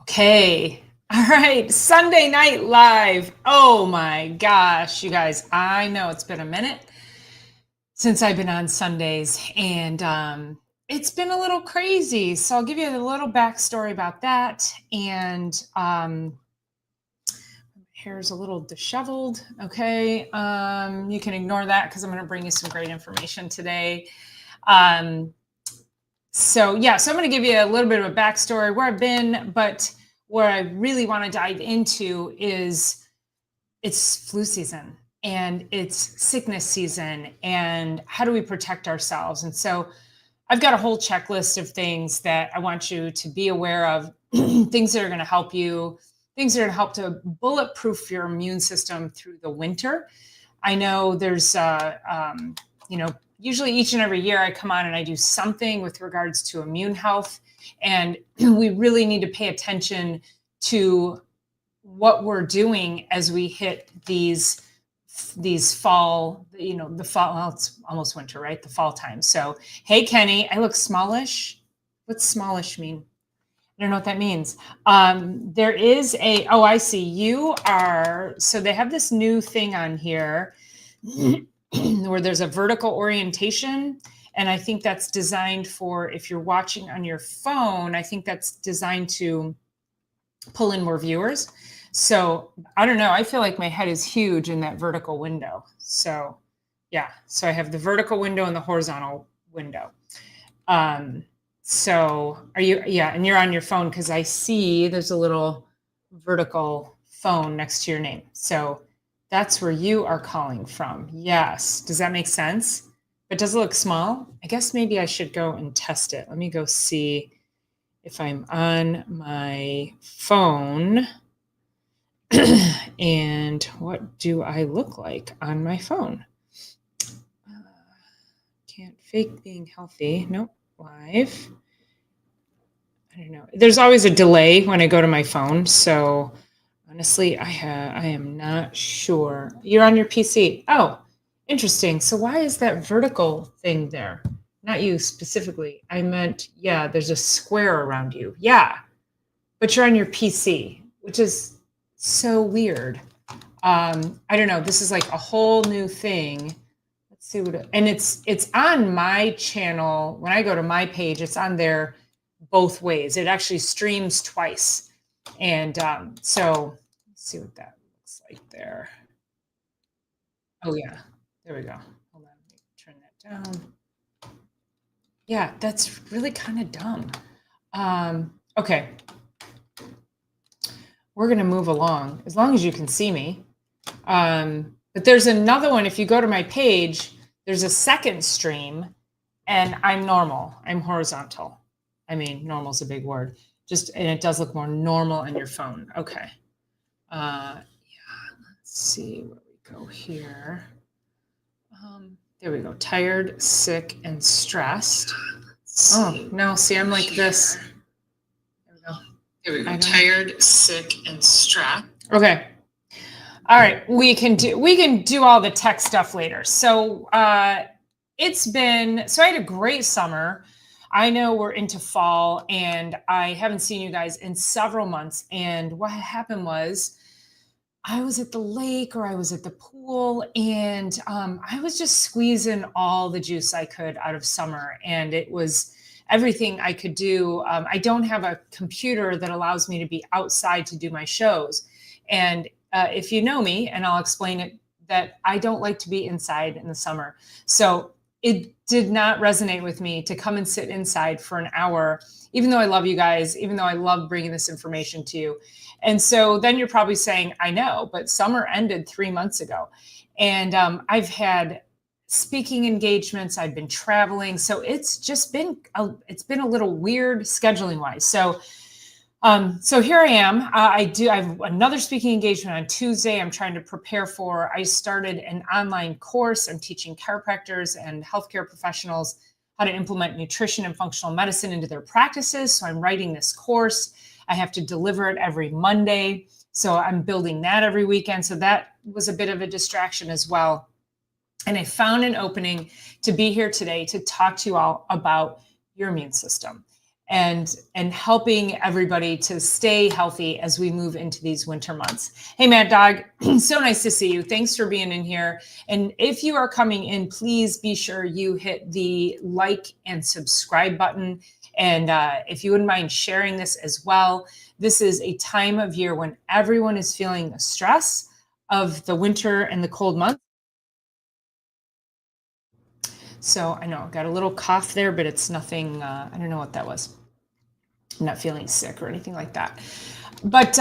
Okay. All right. Sunday Night Live. Oh my gosh, you guys. I know it's been a minute since I've been on Sundays and it's been a little crazy. So I'll give you a little backstory about that. And hair's a little disheveled. Okay. You can ignore that because I'm going to bring you some great information today. Um, so I'm going to give you a little bit of a backstory where I've been, but where I really want to dive into is it's flu season and it's sickness season and how do we protect ourselves? And so I've got a whole checklist of things that I want you to be aware of, things that are going to help you, things that are going to help to bulletproof your immune system through the winter. I know there's, usually each and every year I come on and I do something with regards to immune health. And we really need to pay attention to what we're doing as we hit these fall, the fall, well, it's almost winter, right? The fall time. So, hey, Kenny, I look smallish. What's smallish mean? I don't know what that means. There is I see. So they have this new thing on here where there's a vertical orientation. And I think that's designed for, if you're watching on your phone, I think that's designed to pull in more viewers. So I don't know. I feel like my head is huge in that vertical window. So yeah. So I have the vertical window and the horizontal window. So and you're on your phone because I see there's a little vertical phone next to your name. So that's where you are calling from. Yes. Does that make sense? But does it look small? I guess maybe I should go and test it. Let me go see if I'm on my phone. And what do I look like on my phone? Can't fake being healthy. Nope. Live. I don't know. There's always a delay when I go to my phone. So honestly, I am not sure. You're on your PC. Oh, interesting. So why is that vertical thing there? Not you specifically. I meant, yeah, there's a square around you. Yeah. But you're on your PC, which is so weird. I don't know. This is like a whole new thing. Let's see and it's on my channel. When I go to my page, it's on there both ways. It actually streams twice. And so let's see what that looks like there. Oh yeah, there we go. Hold on, let me turn that down. Yeah, that's really kind of dumb. Okay. We're going to move along as long as you can see me. But there's another one. If you go to my page, there's a second stream and I'm normal. I'm horizontal. I mean, normal is a big word. And it does look more normal on your phone. Okay. Let's see where we go here. There we go. Tired, sick, and stressed. Oh, no. See, I'm like this. There we go. Tired, sick, and stressed. Okay. All right. We can do all the tech stuff later. So I had a great summer. I know we're into fall and I haven't seen you guys in several months. And what happened was I was at the lake or I was at the pool and I was just squeezing all the juice I could out of summer. And it was everything I could do. I don't have a computer that allows me to be outside to do my shows. And if you know me, and I'll explain it, that I don't like to be inside in the summer. So it did not resonate with me to come and sit inside for an hour, even though I love you guys, even though I love bringing this information to you. And so then you're probably saying, I know, but summer ended 3 months ago. And I've had speaking engagements. I've been traveling. So it's just been, it's been a little weird scheduling wise. So here I am. I have another speaking engagement on Tuesday. I'm trying to prepare for. I started an online course. I'm teaching chiropractors and healthcare professionals how to implement nutrition and functional medicine into their practices. So I'm writing this course. I have to deliver it every Monday. So I'm building that every weekend. So that was a bit of a distraction as well. And I found an opening to be here today to talk to you all about your immune system. and helping everybody to stay healthy as we move into these winter months. Hey, Mad Dog, so nice to see you. Thanks for being in here. And if you are coming in, please be sure you hit the like and subscribe button. And if you wouldn't mind sharing this as well. This is a time of year when everyone is feeling the stress of the winter and the cold months. So I know I've got a little cough there, but it's nothing, I don't know what that was. I'm not feeling sick or anything like that. But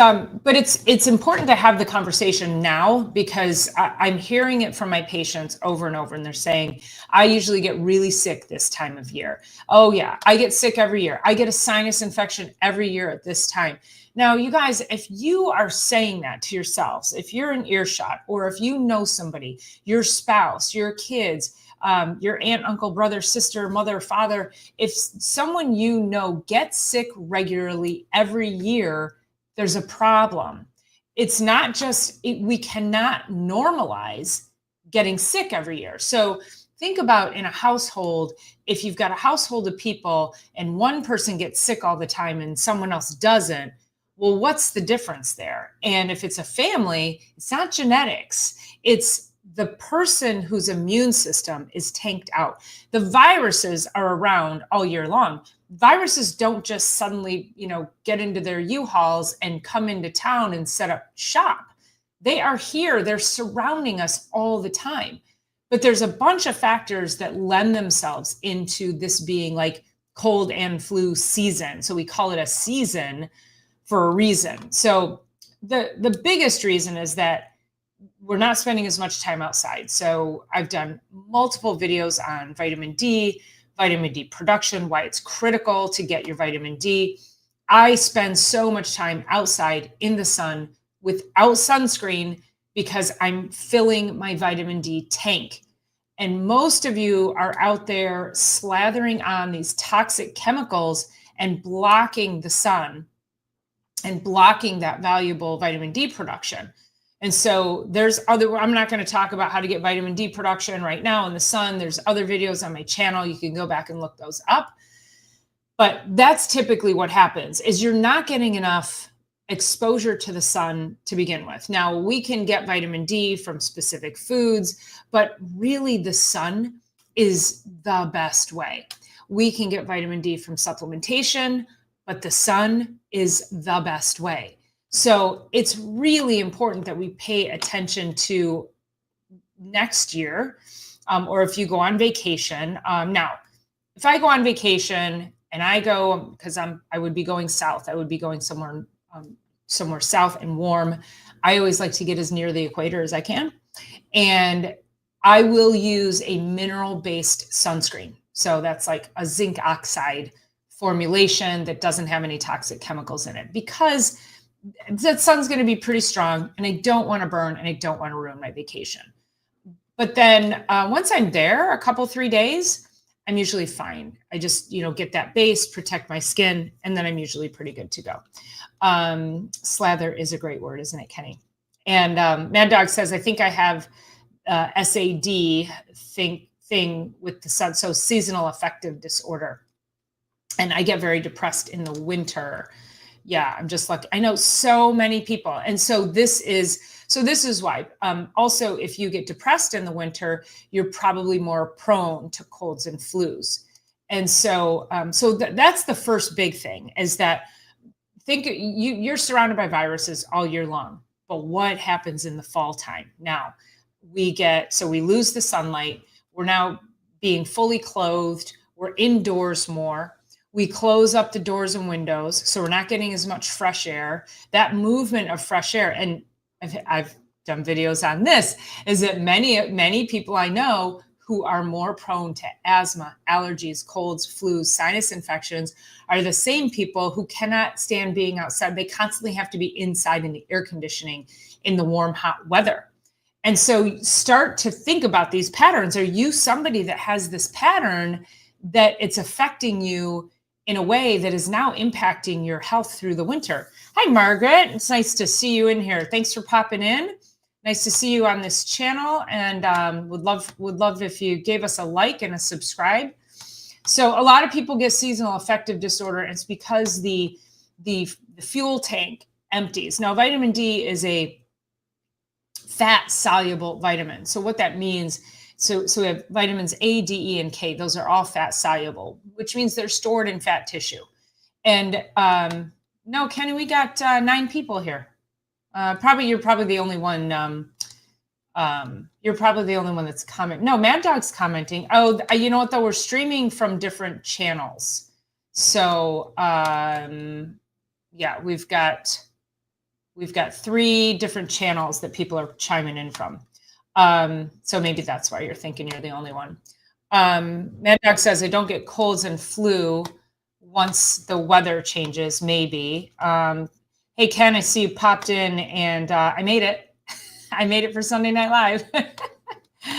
it's important to have the conversation now, because I'm hearing it from my patients over and over, and they're saying, I usually get really sick this time of year. Oh yeah, I get sick every year. I get a sinus infection every year at this time. Now, you guys, if you are saying that to yourselves, if you're in earshot, or if you know somebody, your spouse, your kids, your aunt, uncle, brother, sister, mother, father, if someone you know gets sick regularly every year, there's a problem. It's not just, we cannot normalize getting sick every year. So think about in a household, if you've got a household of people and one person gets sick all the time and someone else doesn't, well, what's the difference there? And if it's a family, it's not genetics. It's the person whose immune system is tanked out. The viruses are around all year long. Viruses don't just suddenly, get into their U-Hauls and come into town and set up shop. They are here. They're surrounding us all the time. But there's a bunch of factors that lend themselves into this being like cold and flu season. So we call it a season for a reason. So the biggest reason is that we're not spending as much time outside. So I've done multiple videos on vitamin D production, why it's critical to get your vitamin D. I spend so much time outside in the sun without sunscreen because I'm filling my vitamin D tank. And most of you are out there slathering on these toxic chemicals and blocking the sun and blocking that valuable vitamin D production. And so I'm not going to talk about how to get vitamin D production right now in the sun. There's other videos on my channel. You can go back and look those up. But that's typically what happens, is you're not getting enough exposure to the sun to begin with. Now, we can get vitamin D from specific foods, but really the sun is the best way. We can get vitamin D from supplementation, but the sun is the best way. So it's really important that we pay attention to next year, or if you go on vacation. Now, if I go on vacation and I go, because I would be going south, I would be going somewhere south and warm. I always like to get as near the equator as I can. And I will use a mineral-based sunscreen. So that's like a zinc oxide formulation that doesn't have any toxic chemicals in it, because that sun's going to be pretty strong and I don't want to burn and I don't want to ruin my vacation. But then once I'm there, 3 days, I'm usually fine. I just, get that base, protect my skin, and then I'm usually pretty good to go. Slather is a great word, isn't it, Kenny? And Mad Dog says, I think I have SAD thing with the sun, so seasonal affective disorder. And I get very depressed in the winter. Yeah, I'm just lucky. I know so many people. And so this is why. Also, if you get depressed in the winter, you're probably more prone to colds and flus. And so, that's the first big thing, is that you're surrounded by viruses all year long. But what happens in the fall time? Now, we lose the sunlight. We're now being fully clothed. We're indoors more. We close up the doors and windows, so we're not getting as much fresh air. That movement of fresh air, and I've done videos on this, is that many people I know who are more prone to asthma, allergies, colds, flus, sinus infections are the same people who cannot stand being outside. They constantly have to be inside in the air conditioning in the warm, hot weather. And so start to think about these patterns. Are you somebody that has this pattern that it's affecting you in a way that is now impacting your health through the winter? Hi, Margaret. It's nice to see you in here. Thanks for popping in. Nice to see you on this channel, and would love if you gave us a like and a subscribe. So a lot of people get seasonal affective disorder, and it's because the fuel tank empties. Now, vitamin D is a fat soluble vitamin. So what that means, so we have vitamins A, D, E, and K. Those are all fat soluble, which means they're stored in fat tissue. And no, Kenny, we got 9 people here. You're probably the only one. You're probably the only one that's commenting. No, Mad Dog's commenting. Oh, you know what though? We're streaming from different channels. So yeah, we've got 3 different channels that people are chiming in from. So maybe that's why you're thinking you're the only one. Mad Dog says, I don't get colds and flu once the weather changes, maybe. Hey, Ken, I see you popped in, and I made it. I made it for Sunday Night Live.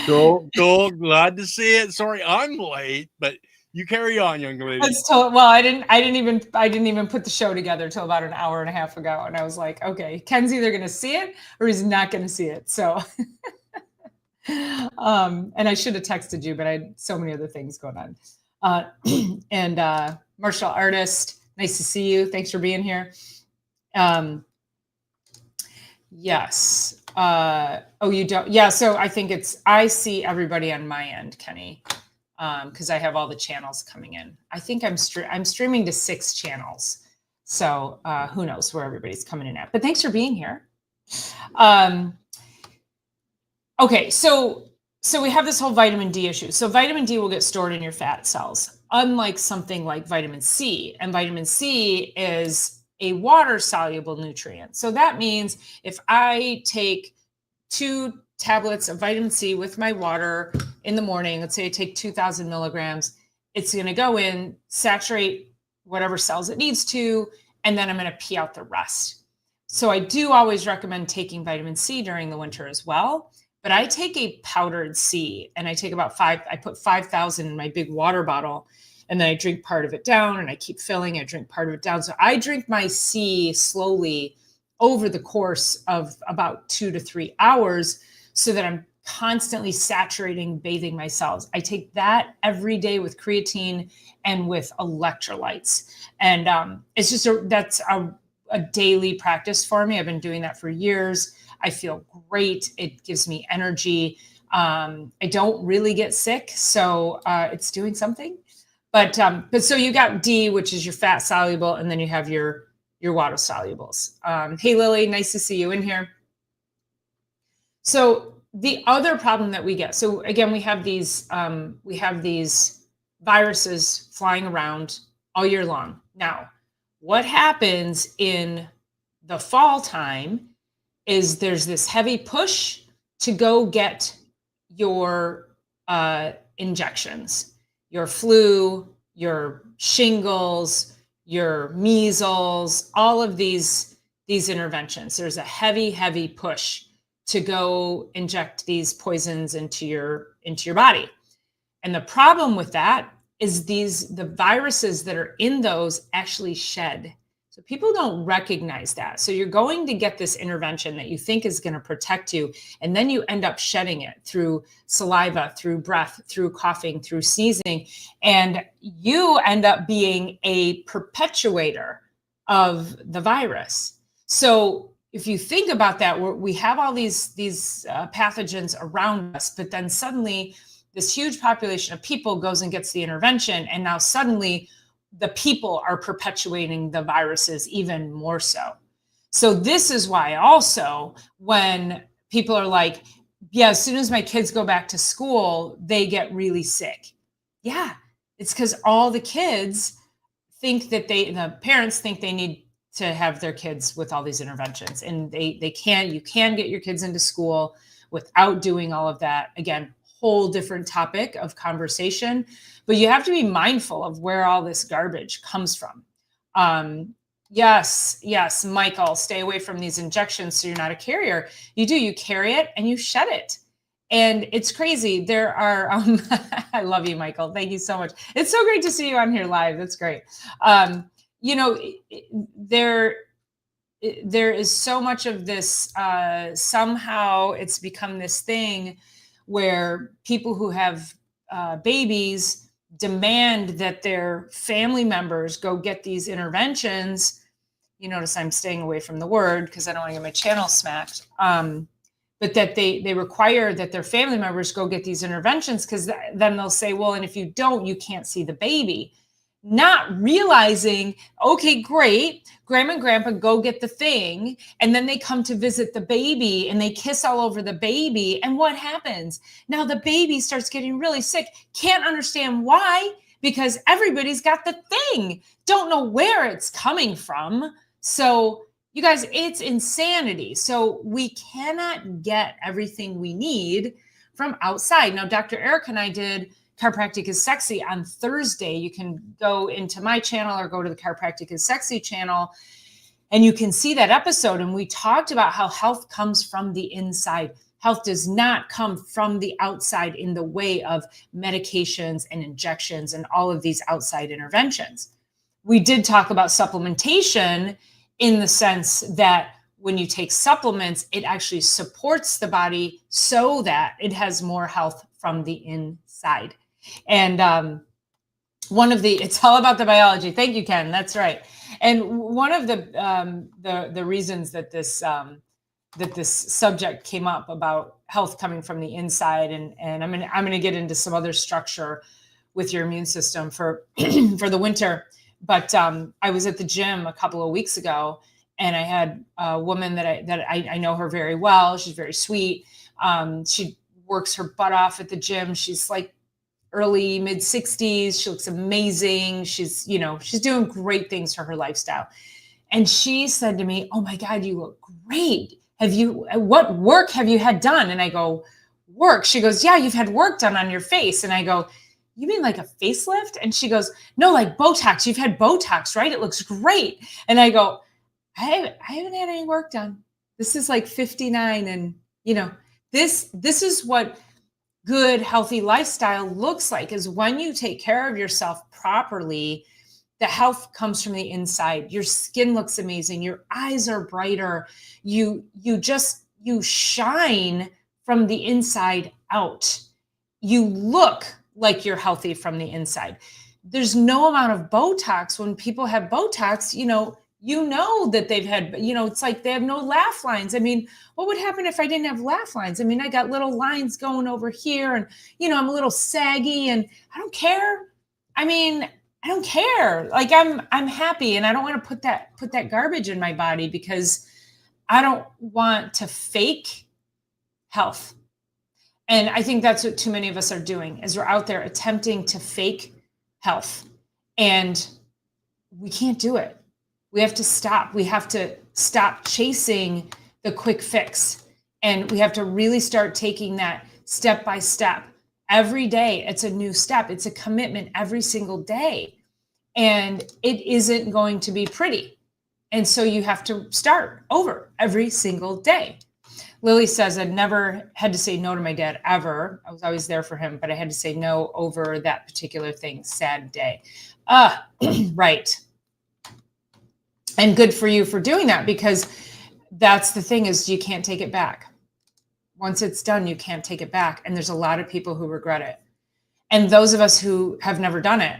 Cool. Glad to see it. Sorry, I'm late, but you carry on, young lady. Well, I didn't even put the show together till about an hour and a half ago, and I was like, okay, Ken's either going to see it or he's not going to see it. So, and I should have texted you, but I had so many other things going on. And martial artist, nice to see you. Thanks for being here. Yes. Oh, you don't? Yeah. So I think I see everybody on my end, Kenny, because I have all the channels coming in. I think I'm streaming to 6 channels. So who knows where everybody's coming in at, but thanks for being here. Okay. So we have this whole vitamin D issue. So vitamin D will get stored in your fat cells, unlike something like vitamin C, and vitamin C is a water soluble nutrient. So that means if I take 2 tablets of vitamin C with my water in the morning, let's say I take 2,000 milligrams, it's going to go in, saturate whatever cells it needs to, and then I'm going to pee out the rest. So I do always recommend taking vitamin C during the winter as well. But I take a powdered C, and I take about I put 5,000 in my big water bottle, and then I drink part of it down, and I keep filling. I drink part of it down. So I drink my C slowly over the course of about 2 to 3 hours so that I'm constantly saturating, bathing my cells. I take that every day with creatine and with electrolytes. And it's just that's a daily practice for me. I've been doing that for years. I feel great. It gives me energy. I don't really get sick, so it's doing something. But so you got D, which is your fat soluble, and then you have your water solubles. Hey, Lily, nice to see you in here. So the other problem that we get, so again, we have these viruses flying around all year long. Now, what happens in the fall time is there's this heavy push to go get your injections, your flu, your shingles, your measles, all of these interventions. There's a heavy push to go inject these poisons into your body. And the problem with that is the viruses that are in those actually shed. So people don't recognize that. So you're going to get this intervention that you think is going to protect you, and then you end up shedding it through saliva, through breath, through coughing, through sneezing, and you end up being a perpetuator of the virus. So if you think about that, we have all these pathogens around us, but then suddenly this huge population of people goes and gets the intervention, and now suddenly the people are perpetuating the viruses even more so. So this is why also when people are like, yeah, as soon as my kids go back to school, they get really sick. Yeah, it's because all the kids think that the parents think they need to have their kids with all these interventions, and you can get your kids into school without doing all of that. Again, whole different topic of conversation, but you have to be mindful of where all this garbage comes from. Yes, Michael, stay away from these injections so you're not a carrier. You carry it and you shed it. And it's crazy. There are, I love you, Michael. Thank you so much. It's so great to see you on here live. That's great. There is so much of this, somehow it's become this thing where people who have babies, demand that their family members go get these interventions. You notice I'm staying away from the word because I don't want to get my channel smacked. But that they require that their family members go get these interventions, because then they'll say, well, and if you don't, you can't see the baby. Not realizing, okay, great, grandma and grandpa go get the thing, and then they come to visit the baby and they kiss all over the baby. And what happens? Now the baby starts getting really sick. Can't understand why, because everybody's got the thing. Don't know where it's coming from. So you guys, it's insanity. So we cannot get everything we need from outside. Now, Dr. Eric and I did Chiropractic is Sexy on Thursday. You can go into my channel or go to the Chiropractic is Sexy channel, and you can see that episode. And we talked about how health comes from the inside. Health does not come from the outside in the way of medications and injections and all of these outside interventions. We did talk about supplementation in the sense that when you take supplements, it actually supports the body so that it has more health from the inside. And it's all about the biology. Thank you, Ken. That's right. And one of the reasons that this subject came up about health coming from the inside, and I'm gonna get into some other structure with your immune system for for the winter. But I was at the gym a couple of weeks ago, and I had a woman that I know her very well. She's very sweet. She works her butt off at the gym. She's like early mid 60s. She looks amazing. She's doing great things for her lifestyle. And she said to me, "Oh my God, you look great. What work have you had done?" And I go, "Work?" She goes, "Yeah, you've had work done on your face." And I go, "You mean like a facelift?" And she goes, "No, like Botox. You've had Botox, right? It looks great." And I go, I haven't had any work done. This is like 59. And this is what good, healthy lifestyle looks like, is when you take care of yourself properly, the health comes from the inside. Your skin looks amazing. Your eyes are brighter. You shine from the inside out. You look like you're healthy from the inside. There's no amount of Botox. When people have Botox, you know that they've had, it's like they have no laugh lines. I mean, what would happen if I didn't have laugh lines? I mean, I got little lines going over here, and, I'm a little saggy, and I don't care. I mean, I don't care. Like I'm happy, and I don't want to put that garbage in my body, because I don't want to fake health. And I think that's what too many of us are doing, is we're out there attempting to fake health, and we can't do it. We have to stop. We have to stop chasing the quick fix, and we have to really start taking that step by step. Every day, it's a new step. It's a commitment every single day, and it isn't going to be pretty. And so you have to start over every single day. Lily says, "I'd never had to say no to my dad ever. I was always there for him, but I had to say no over that particular thing. Sad day." Right. And good for you for doing that, because that's the thing, is you can't take it back. Once it's done, you can't take it back. And there's a lot of people who regret it. And those of us who have never done it,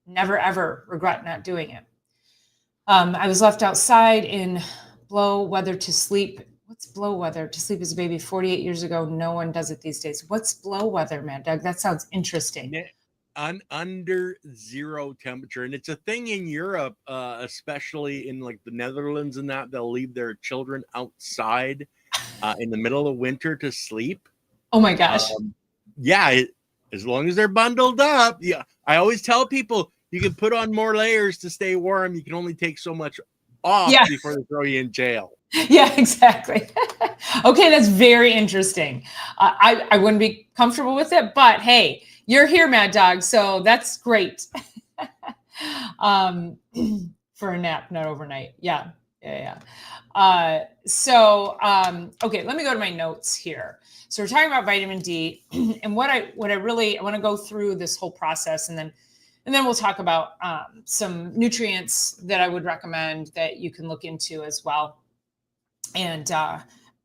never, ever regret not doing it. I was left outside in blow weather to sleep. What's blow weather? To sleep as a baby 48 years ago. No one does it these days. What's blow weather, Mad Doug? That sounds interesting. Under zero temperature. And it's a thing in Europe, especially in like the Netherlands and that, they'll leave their children outside in the middle of winter to sleep. Oh my gosh. As long as they're bundled up. Yeah. I always tell people, you can put on more layers to stay warm. You can only take so much off before they throw you in jail. Yeah, exactly. Okay, that's very interesting. I wouldn't be comfortable with it, but hey, you're here, Mad Dog, so that's great. For a nap, not overnight. Yeah. Okay, let me go to my notes here. So we're talking about vitamin D, and what I want to go through this whole process, and then we'll talk about some nutrients that I would recommend that you can look into as well. And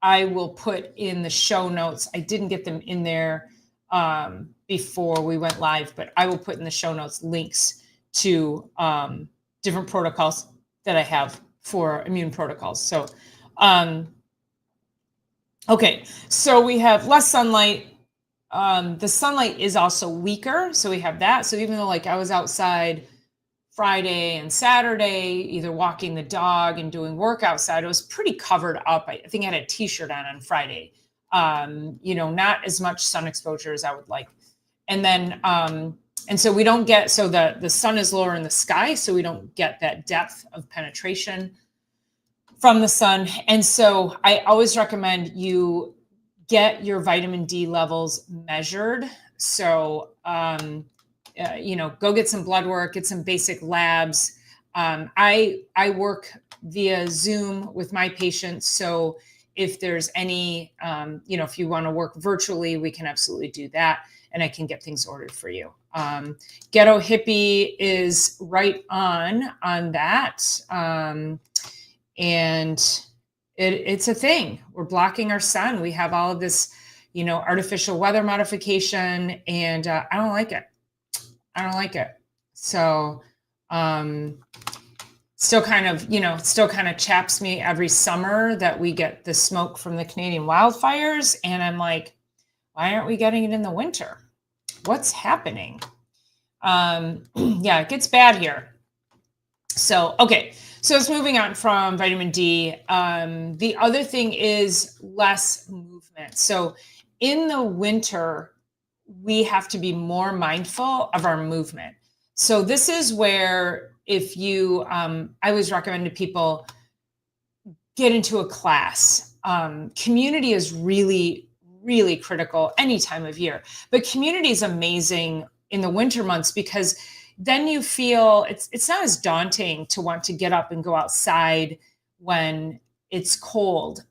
I will put in the show notes. I didn't get them in there before we went live, but I will put in the show notes links to different protocols that I have for immune protocols. So, okay, so we have less sunlight. The sunlight is also weaker, so we have that. So even though like I was outside Friday and Saturday, either walking the dog and doing work outside, I was pretty covered up. I think I had a t-shirt on Friday. Not as much sun exposure as I would like. And then, and so we don't get, so the sun is lower in the sky, so we don't get that depth of penetration from the sun. And so I always recommend you get your vitamin D levels measured. So, go get some blood work, get some basic labs. I work via Zoom with my patients. So if there's any, if you want to work virtually, we can absolutely do that. And I can get things ordered for you. Ghetto Hippie is right on that. And it's a thing. We're blocking our sun. We have all of this, artificial weather modification, and I don't like it. So, still kind of chaps me every summer that we get the smoke from the Canadian wildfires. And I'm like, why aren't we getting it in the winter? What's happening? It gets bad here. So, okay. So it's moving on from vitamin D. The other thing is less movement. So in the winter, we have to be more mindful of our movement. So this is where if you, I always recommend to people get into a class. Community is really, really critical any time of year, but community is amazing in the winter months because then you feel it's not as daunting to want to get up and go outside when it's cold,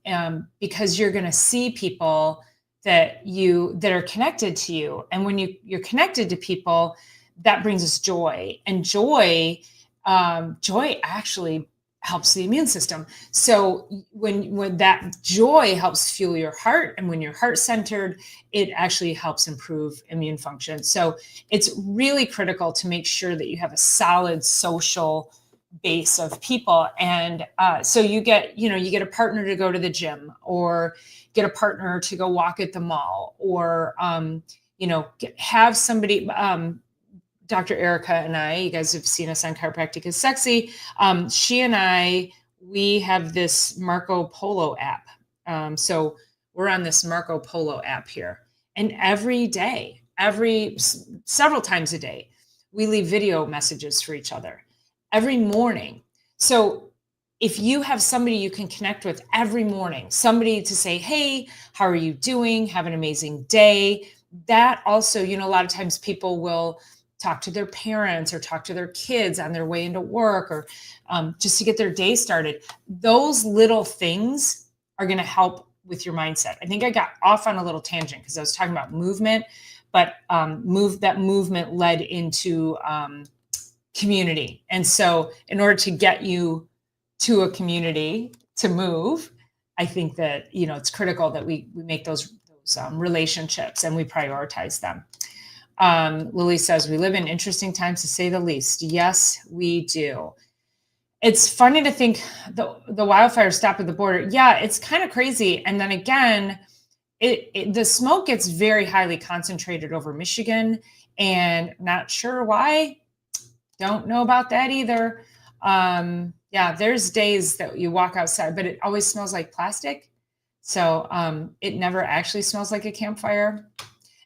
because you're going to see people that are connected to you. And when you're connected to people, that brings us joy, and joy actually helps the immune system. So when that joy helps fuel your heart, and when your heart's centered, it actually helps improve immune function. So it's really critical to make sure that you have a solid social base of people. And so you get a partner to go to the gym, or get a partner to go walk at the mall, or have somebody. Dr. Erica and I, you guys have seen us on Chiropractic is Sexy. She and I, we have this Marco Polo app. So we're on this Marco Polo app here. And every day, several times a day, we leave video messages for each other every morning. So if you have somebody you can connect with every morning, somebody to say, hey, how are you doing? Have an amazing day. That also, a lot of times people will talk to their parents or talk to their kids on their way into work, or just to get their day started. Those little things are going to help with your mindset. I think I got off on a little tangent because I was talking about movement, but movement led into community. And so in order to get you to a community to move, I think that, it's critical that we make those relationships and we prioritize them. Lily says, we live in interesting times, to say the least. Yes, we do. It's funny to think the wildfires stop at the border. Yeah, it's kind of crazy. And then again, the smoke gets very highly concentrated over Michigan, and not sure why. Don't know about that either. There's days that you walk outside, but it always smells like plastic. So it never actually smells like a campfire.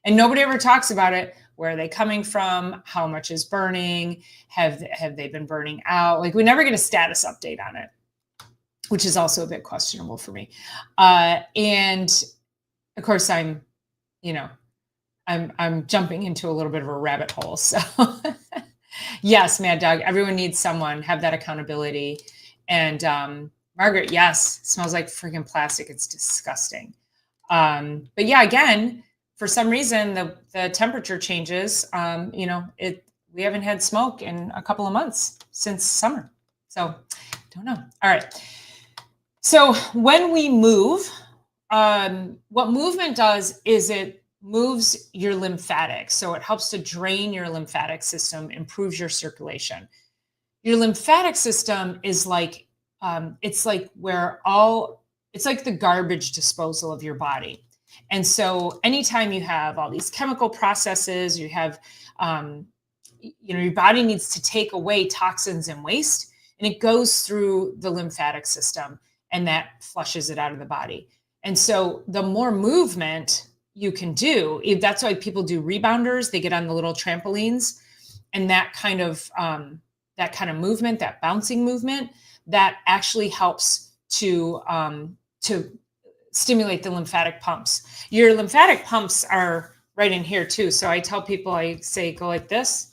And nobody ever talks about it. Where are they coming from? How much is burning? Have they been burning out? Like, we never get a status update on it, which is also a bit questionable for me. And of course, I'm jumping into a little bit of a rabbit hole. So yes, Mad Dog, everyone needs someone, have that accountability. And Margaret, yes, smells like freaking plastic. It's disgusting. But yeah, again, for some reason, the temperature changes. We haven't had smoke in a couple of months since summer. So don't know. All right. So when we move, what movement does is it moves your lymphatics. So it helps to drain your lymphatic system, improves your circulation. Your lymphatic system is like, it's like it's like the garbage disposal of your body. And so anytime you have all these chemical processes, you have, your body needs to take away toxins and waste, and it goes through the lymphatic system, and that flushes it out of the body. And so the more movement you can do, that's why people do rebounders. They get on the little trampolines, and that kind of movement, that bouncing movement, that actually helps to stimulate the lymphatic pumps. Your lymphatic pumps are right in here too. So I tell people, I say, go like this.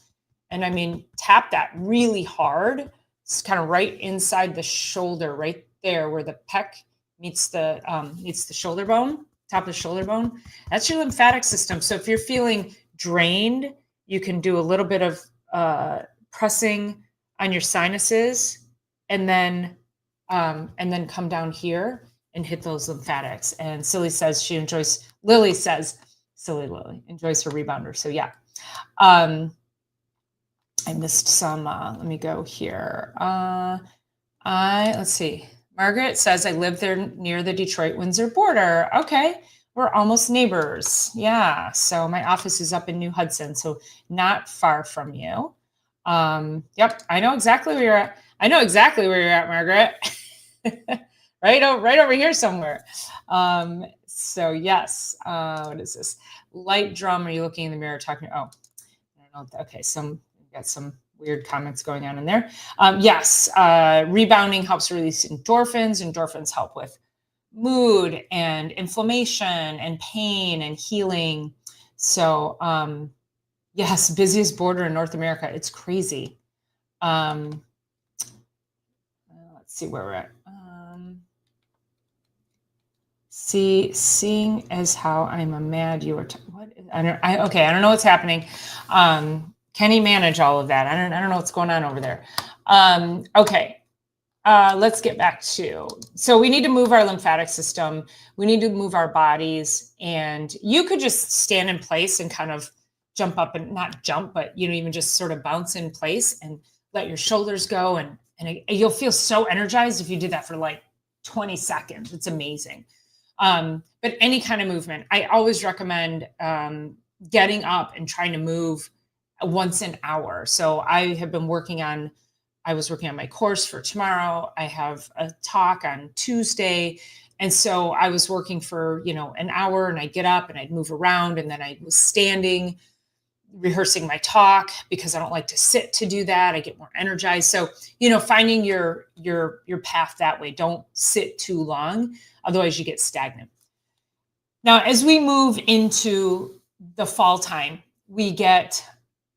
And I mean, tap that really hard. It's kind of right inside the shoulder, right there where the pec meets the shoulder bone, top of the shoulder bone. That's your lymphatic system. So if you're feeling drained, you can do a little bit of pressing on your sinuses, and then come down here and hit those lymphatics. And Lily says Silly Lily enjoys her rebounder. So yeah. I missed some, let me go here. Let's see. Margaret says, I live there near the Detroit-Windsor border. Okay. We're almost neighbors. Yeah. So my office is up in New Hudson, so not far from you. Yep. I know exactly where you're at. Margaret. right over here somewhere. So yes. What is this? Light drum. Are you looking in the mirror talking? Oh, I don't know. Okay. Got some weird comments going on in there. Yes. Rebounding helps release endorphins. Endorphins help with mood and inflammation and pain and healing. So, yes, busiest border in North America. It's crazy. Let's see where we're at. Seeing as how I'm a mad you were. I don't know what's happening. Can he manage all of that? I don't know what's going on over there. Okay. Let's get back to, so we need to move our lymphatic system. We need to move our bodies, and you could just stand in place and kind of jump up, and not jump, but even just sort of bounce in place and let your shoulders go. And you'll feel so energized if you did that for like 20 seconds. It's amazing. But any kind of movement, I always recommend, getting up and trying to move once an hour. So I was working on my course for tomorrow. I have a talk on Tuesday. And so I was working for, an hour, and I'd get up and I'd move around, and then I was standing, rehearsing my talk, because I don't like to sit to do that. I get more energized. So, finding your path that way. Don't sit too long. Otherwise you get stagnant. Now, as we move into the fall time, we get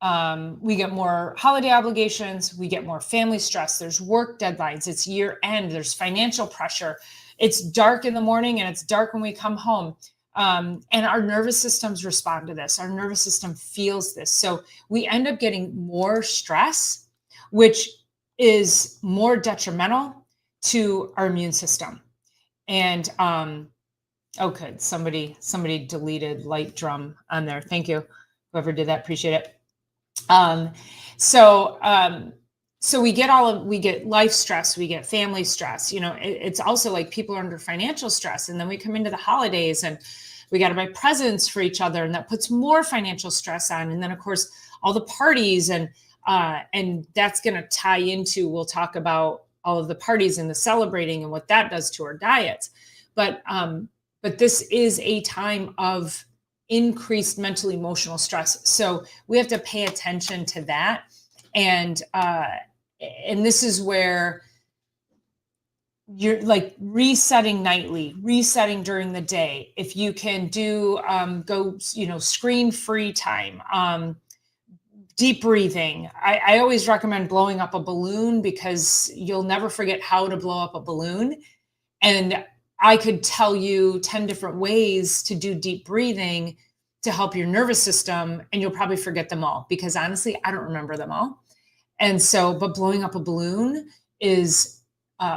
more holiday obligations. We get more family stress. There's work deadlines. It's year end. There's financial pressure. It's dark in the morning, and it's dark when we come home. And our nervous systems respond to this. Our nervous system feels this. So we end up getting more stress, which is more detrimental to our immune system. And, oh, good. Somebody deleted light drum on there. Thank you. Whoever did that, appreciate it. So we get life stress, we get family stress. It's also like people are under financial stress, and then we come into the holidays and we got to buy presents for each other, and that puts more financial stress on. And then of course all the parties, and that's going to tie into, we'll talk about all of the parties and the celebrating and what that does to our diets. But this is a time of increased mental emotional stress. So we have to pay attention to that. And this is where you're like resetting nightly, resetting during the day. If you can do, screen-free time, deep breathing. I always recommend blowing up a balloon, because you'll never forget how to blow up a balloon. And I could tell you 10 different ways to do deep breathing to help your nervous system, and you'll probably forget them all, because honestly, I don't remember them all. And so, but blowing up a balloon is,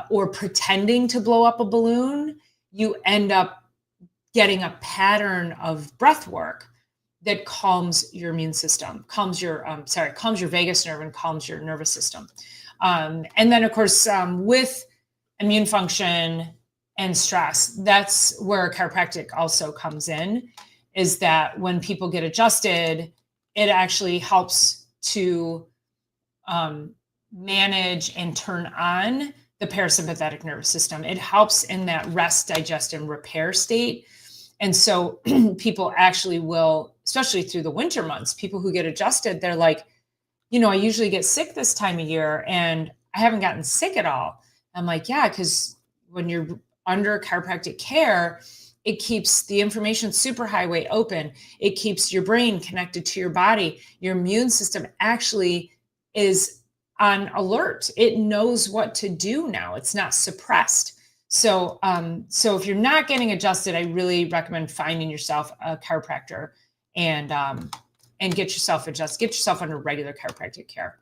or pretending to blow up a balloon, you end up getting a pattern of breath work that calms your immune system, calms your vagus nerve and calms your nervous system. And then, of course, with immune function and stress, that's where chiropractic also comes in, is that when people get adjusted, it actually helps to manage and turn on the parasympathetic nervous system. It helps in that rest, digest, and repair state. And so people actually will, especially through the winter months, people who get adjusted, they're like, I usually get sick this time of year and I haven't gotten sick at all. I'm like, yeah, because when you're under chiropractic care, it keeps the information superhighway open. It keeps your brain connected to your body. Your immune system actually is on alert. It knows what to do now. It's not suppressed. So if you're not getting adjusted, I really recommend finding yourself a chiropractor and get yourself adjusted, get yourself under regular chiropractic care.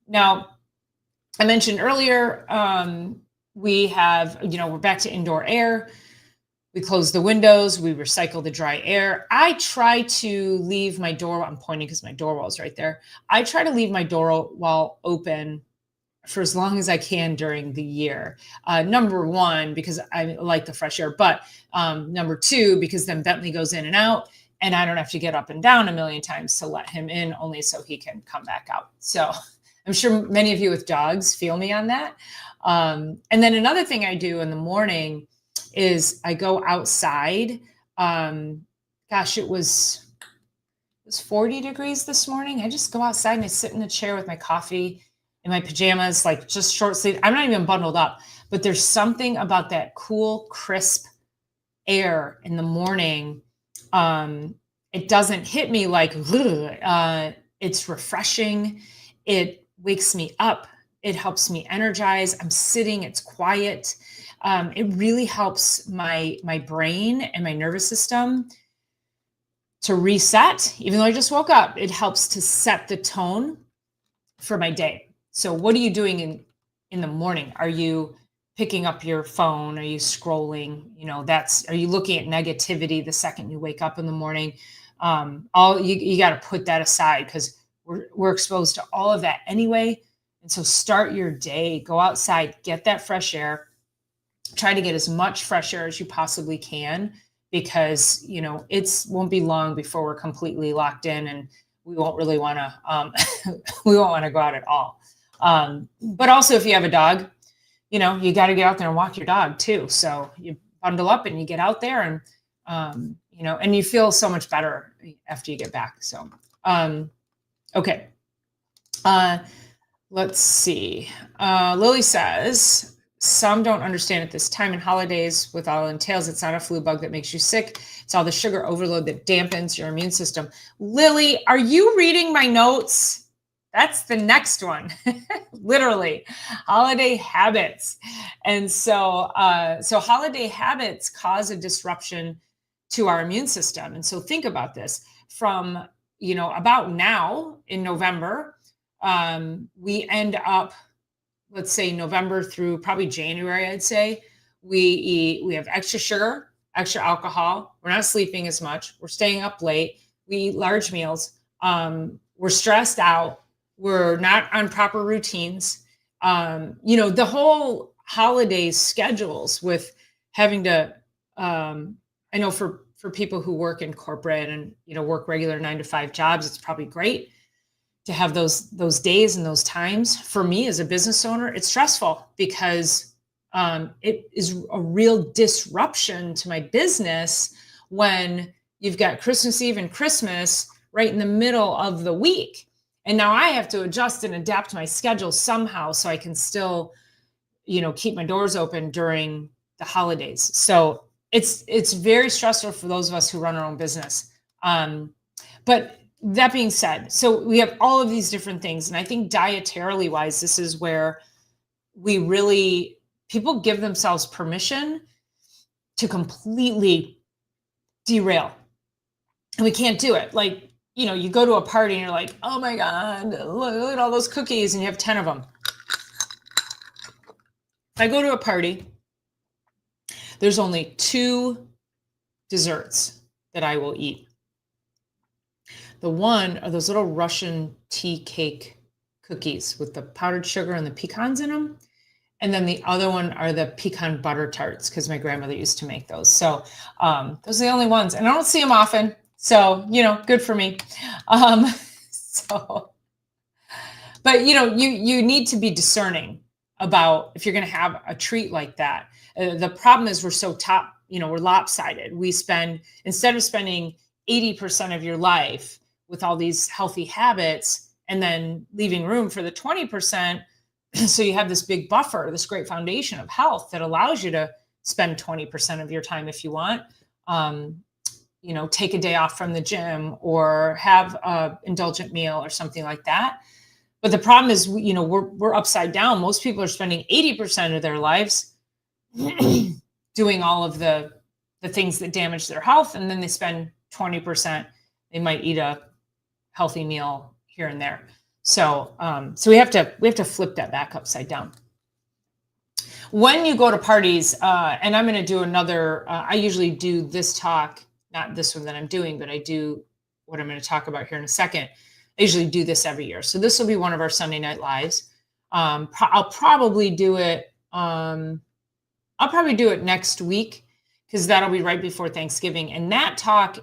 Now, I mentioned earlier, we have, we're back to indoor air. We close the windows, we recycle the dry air. I try to leave my door, I'm pointing because my door wall is right there. I try to leave my door wall open for as long as I can during the year. Number one, because I like the fresh air, but number two, because then Bentley goes in and out and I don't have to get up and down a million times to let him in, only so he can come back out. So I'm sure many of you with dogs feel me on that. And then another thing I do in the morning is I go outside. It was 40 degrees this morning. I just go outside and I sit in the chair with my coffee in my pajamas, like just short sleeve. I'm not even bundled up, but there's something about that cool, crisp air in the morning. It doesn't hit me like, it's refreshing. It wakes me up. It helps me energize. I'm sitting, it's quiet. It really helps my brain and my nervous system to reset. Even though I just woke up, it helps to set the tone for my day. So what are you doing in the morning? Are you picking up your phone? Are you scrolling? Are you looking at negativity the second you wake up in the morning? You got to put that aside, because we're exposed to all of that anyway. And so start your day, go outside, get that fresh air, try to get as much fresh air as you possibly can, because, it won't be long before we're completely locked in and we won't really want to, we won't want to go out at all. But also if you have a dog, you got to get out there and walk your dog too. So you bundle up and you get out there and, and you feel so much better after you get back. So, okay. Let's see. Lily says, some don't understand at this time in holidays with all it entails. It's not a flu bug that makes you sick. It's all the sugar overload that dampens your immune system. Lily, are you reading my notes? That's the next one. Literally, holiday habits. And so holiday habits cause a disruption to our immune system. And so think about this from, about now in November, we end up, let's say November through probably January, I'd say, we have extra sugar, extra alcohol. We're not sleeping as much. We're staying up late. We eat large meals. We're stressed out. We're not on proper routines. The whole holiday schedules with having to, I know for people who work in corporate and, work regular 9-to-5 jobs, it's probably great to have those days and those times. For me as a business owner, it's stressful because it is a real disruption to my business when you've got Christmas Eve and Christmas right in the middle of the week. And now I have to adjust and adapt my schedule somehow so I can still, keep my doors open during the holidays. So it's very stressful for those of us who run our own business. But that being said, so we have all of these different things. And I think dietarily wise, this is where people give themselves permission to completely derail. And we can't do it. Like, you go to a party and you're like, oh my God, look at all those cookies, and you have 10 of them. If I go to a party, there's only 2 desserts that I will eat. The one are those little Russian tea cake cookies with the powdered sugar and the pecans in them. And then the other one are the pecan butter tarts because my grandmother used to make those. So those are the only ones. And I don't see them often. So, good for me. So, but you need to be discerning about if you're going to have a treat like that. The problem is we're lopsided. We spend, instead of spending 80% of your life with all these healthy habits and then leaving room for the 20%. So you have this big buffer, this great foundation of health that allows you to spend 20% of your time if you want. Take a day off from the gym or have an indulgent meal or something like that. But the problem is, we're upside down. Most people are spending 80% of their lives doing all of the things that damage their health, and then they spend 20%. They might eat a healthy meal here and there. So we have to flip that back upside down. When you go to parties, and I'm going to do another, I usually do this talk, not this one that I'm doing, but I do what I'm going to talk about here in a second. I usually do this every year. So this will be one of our Sunday Night Lives. I'll probably do it. I'll probably do it next week because that'll be right before Thanksgiving. And that talk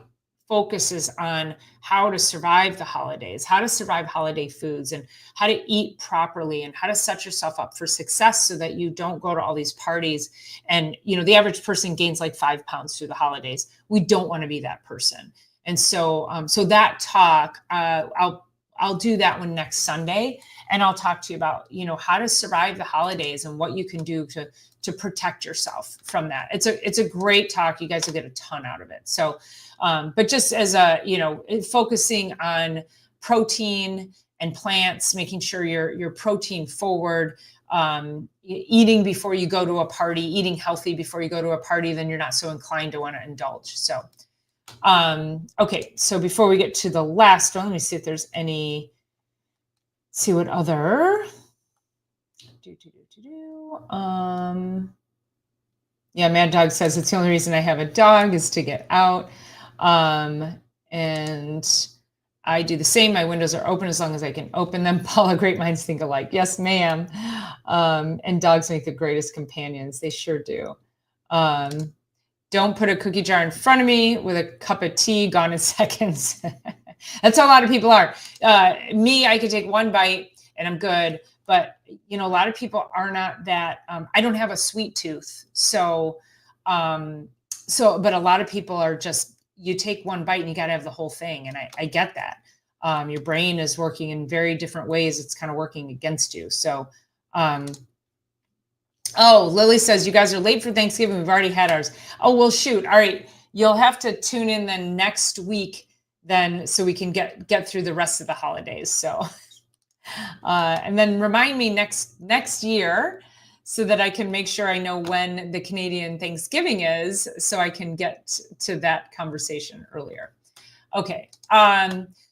focuses on how to survive the holidays, how to survive holiday foods, and how to eat properly, and how to set yourself up for success so that you don't go to all these parties. And, the average person gains like 5 pounds through the holidays. We don't want to be that person. And so, that talk, I'll do that one next Sunday, and I'll talk to you about, how to survive the holidays and what you can do to protect yourself from that. It's a great talk. You guys will get a ton out of it. So, but just as focusing on protein and plants, making sure you're protein forward, eating before you go to a party, eating healthy before you go to a party, then you're not so inclined to want to indulge. So, okay. So before we get to the last one, let me see if there's see what other, yeah, Mad Dog says it's the only reason I have a dog is to get out. And I do the same. My windows are open as long as I can open them. Paula, great minds think alike. Yes, ma'am. And dogs make the greatest companions. They sure do. Don't put a cookie jar in front of me with a cup of tea, gone in seconds. That's how a lot of people are. Me, I could take one bite and I'm good. But, a lot of people are not that. I don't have a sweet tooth. So, but a lot of people are just, you take one bite and you got to have the whole thing. And I get that. Your brain is working in very different ways. It's kind of working against you. So, Lily says, you guys are late for Thanksgiving. We've already had ours. Oh, well, shoot. All right. You'll have to tune in then next week then, so we can get through the rest of the holidays. So, and then remind me next year so that I can make sure I know when the Canadian Thanksgiving is, so I can get to that conversation earlier. Okay.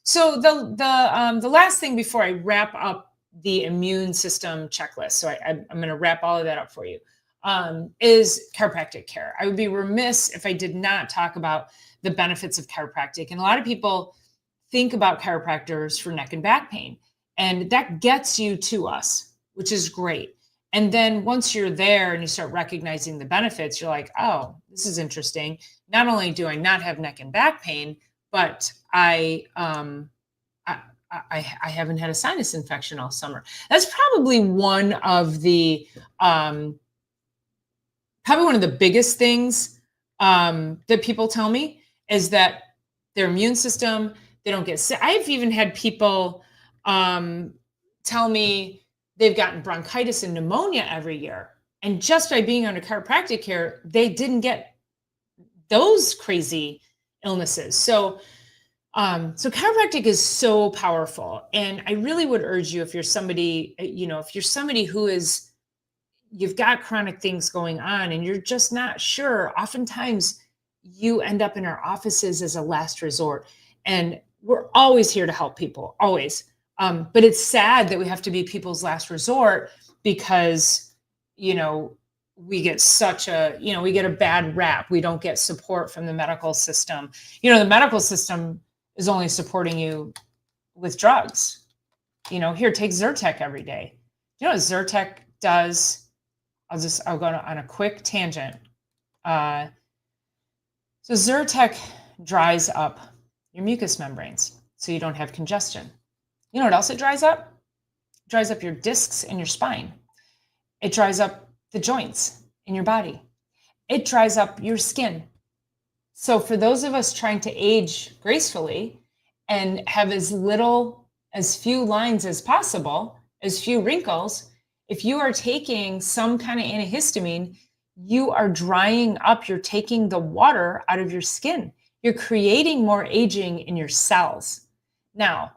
So the last thing before I wrap up the immune system checklist, so I'm going to wrap all of that up for you, is chiropractic care. I would be remiss if I did not talk about the benefits of chiropractic. And a lot of people think about chiropractors for neck and back pain, and that gets you to us, which is great. And then once you're there and you start recognizing the benefits, you're like, oh, this is interesting. Not only do I not have neck and back pain, but I haven't had a sinus infection all summer. That's probably one of the biggest things that people tell me is that their immune system, they don't get sick. I've even had people tell me they've gotten bronchitis and pneumonia every year. And just by being under chiropractic care, they didn't get those crazy illnesses. So chiropractic is so powerful. And I really would urge you, if you're somebody, who you've got chronic things going on and you're just not sure, oftentimes you end up in our offices as a last resort. And we're always here to help people, always. But it's sad that we have to be people's last resort because, we get such a, we get a bad rap. We don't get support from the medical system. The medical system is only supporting you with drugs. Here, take Zyrtec every day. You know what Zyrtec does? I'll go on a quick tangent. So Zyrtec dries up your mucous membranes so you don't have congestion. You know what else it dries up? It dries up your discs in your spine. It dries up the joints in your body. It dries up your skin. So for those of us trying to age gracefully and have as few lines as possible, as few wrinkles, if you are taking some kind of antihistamine, you are drying up, you're taking the water out of your skin. You're creating more aging in your cells. Now,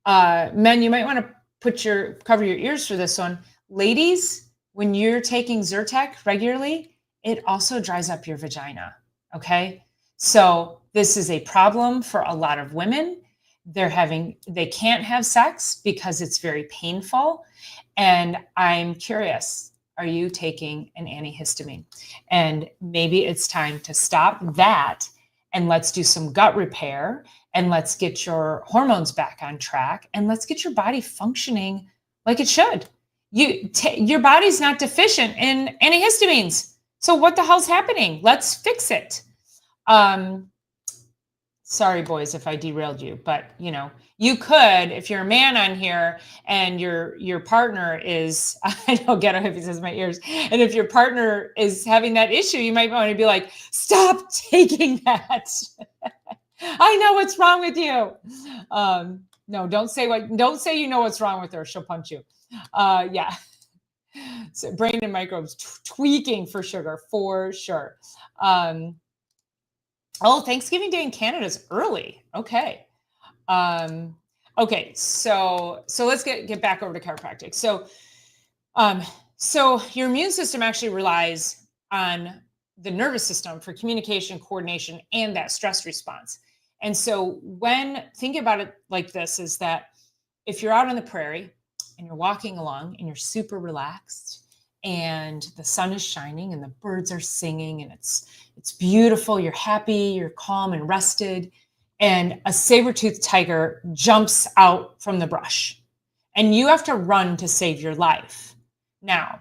men, you might want to cover your ears for this one. Ladies, when you're taking Zyrtec regularly, it also dries up your vagina, okay? So this is a problem for a lot of women. They can't have sex because it's very painful. And I'm curious, are you taking an antihistamine? And maybe it's time to stop that and let's do some gut repair and let's get your hormones back on track and let's get your body functioning like it should. Your body's not deficient in antihistamines. So what the hell's happening? Let's fix it. Sorry, boys, if I derailed you, but you could, if you're a man on here and your partner is, I know Ghetto Hippie says my ears, and if your partner is having that issue, you might want to be like, stop taking that. I know what's wrong with you. No, don't say you know what's wrong with her. She'll punch you. Yeah. So brain and microbes tweaking for sugar, for sure. Oh, Thanksgiving Day in Canada is early. Okay. Okay. So let's get back over to chiropractic. So your immune system actually relies on the nervous system for communication, coordination, and that stress response. And so think about it like this, is that if you're out on the prairie and you're walking along and you're super relaxed and the sun is shining and the birds are singing and it's beautiful, you're happy, you're calm and rested, and a saber-toothed tiger jumps out from the brush and you have to run to save your life. Now,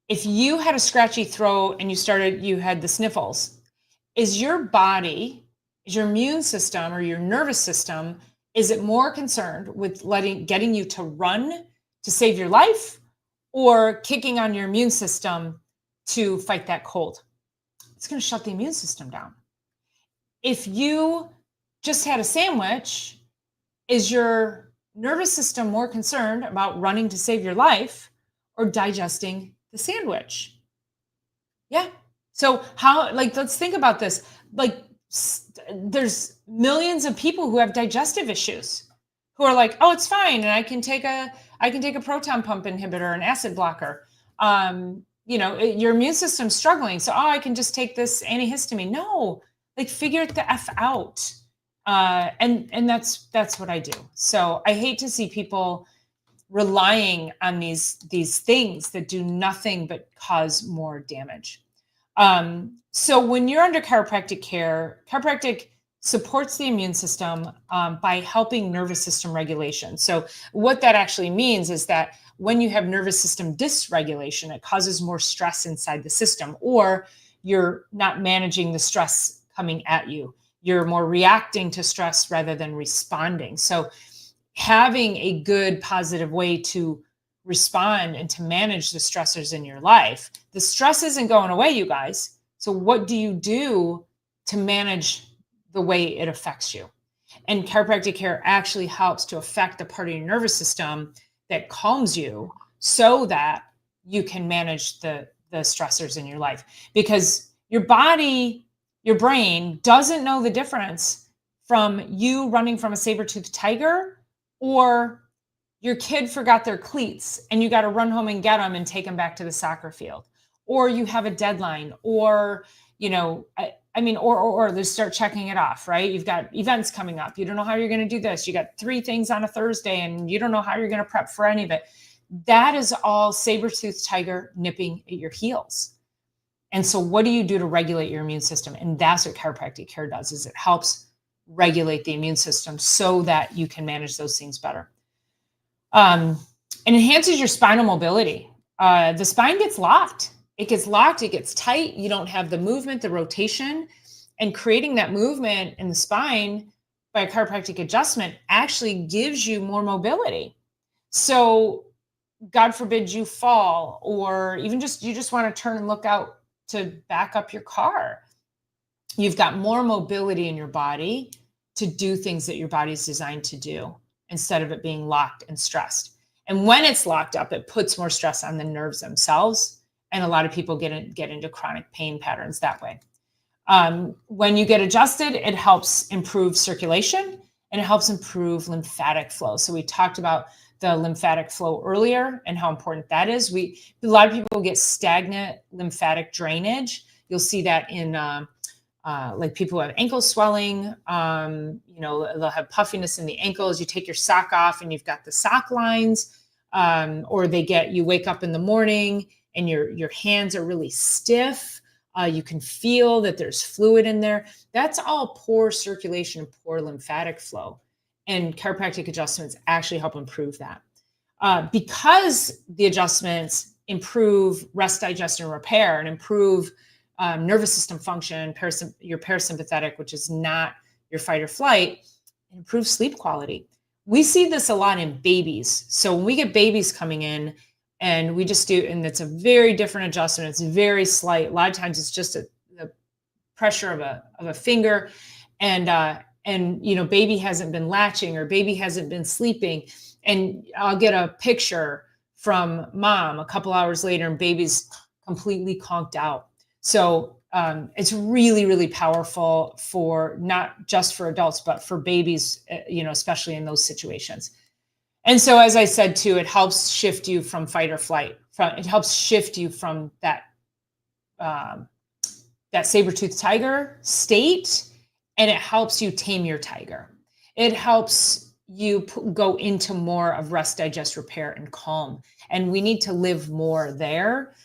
if you had a scratchy throat and you had the sniffles, is your immune system or your nervous system, is it more concerned with getting you to run to save your life or kicking on your immune system to fight that cold? It's going to shut the immune system down. If you just had a sandwich, is your nervous system more concerned about running to save your life or digesting the sandwich? Yeah. So let's think about this. There's millions of people who have digestive issues who are like, oh, it's fine. And I can take a proton pump inhibitor, an acid blocker. Your immune system's struggling. So, I can just take this antihistamine. No, figure it the F out. And that's what I do. So I hate to see people relying on these things that do nothing but cause more damage. So when you're under chiropractic care, chiropractic supports the immune system by helping nervous system regulation. So what that actually means is that when you have nervous system dysregulation, it causes more stress inside the system, or you're not managing the stress coming at you. You're more reacting to stress rather than responding. So having a good positive way to respond and to manage the stressors in your life, the stress isn't going away, you guys. So what do you do to manage the way it affects you? And chiropractic care actually helps to affect the part of your nervous system that calms you so that you can manage the stressors in your life. Because your body, your brain doesn't know the difference from you running from a saber-toothed tiger or your kid forgot their cleats and you got to run home and get them and take them back to the soccer field, or you have a deadline, or, or they start checking it off, right? You've got events coming up. You don't know how you're going to do this. You got 3 things on a Thursday and you don't know how you're going to prep for any of it. that is all saber-toothed tiger nipping at your heels. And so what do you do to regulate your immune system? And that's what chiropractic care does, is it helps regulate the immune system so that you can manage those things better. It enhances your spinal mobility. The spine gets locked. It gets locked, it gets tight. You don't have the movement, the rotation, and creating that movement in the spine by a chiropractic adjustment actually gives you more mobility. So God forbid you fall, or even you just want to turn and look out to back up your car. You've got more mobility in your body to do things that your body's designed to do, instead of it being locked and stressed. And when it's locked up, it puts more stress on the nerves themselves. And a lot of people get into chronic pain patterns that way. When you get adjusted, it helps improve circulation and it helps improve lymphatic flow. So we talked about the lymphatic flow earlier and how important that is. A lot of people get stagnant lymphatic drainage. You'll see that in like people who have ankle swelling, they'll have puffiness in the ankles. You take your sock off and you've got the sock lines, or you wake up in the morning and your hands are really stiff. You can feel that there's fluid in there. That's all poor circulation and poor lymphatic flow. And chiropractic adjustments actually help improve that. Because the adjustments improve rest, digest, and repair, and improve nervous system function, your parasympathetic, which is not your fight or flight, and improve sleep quality. We see this a lot in babies. So when we get babies coming in and we just do, and it's a very different adjustment. It's very slight. A lot of times it's just the pressure of a finger, and baby hasn't been latching or baby hasn't been sleeping. And I'll get a picture from mom a couple hours later and baby's completely conked out. So it's really, really powerful for not just for adults, but for babies, especially in those situations. And so, as I said too, it helps shift you from fight or flight. It helps shift you from that saber-toothed tiger state, and it helps you tame your tiger. It helps you go into more of rest, digest, repair, and calm. And we need to live more there.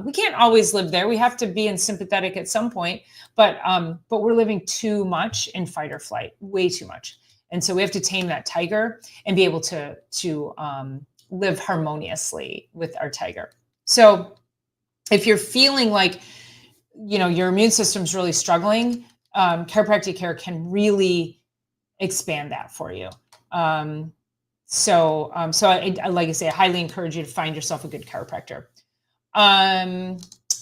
We can't always live there. We have to be in sympathetic at some point, but we're living too much in fight or flight, way too much. And so we have to tame that tiger and be able to live harmoniously with our tiger. So if you're feeling like, your immune system's really struggling, chiropractic care can really expand that for you. So like I say, I highly encourage you to find yourself a good chiropractor.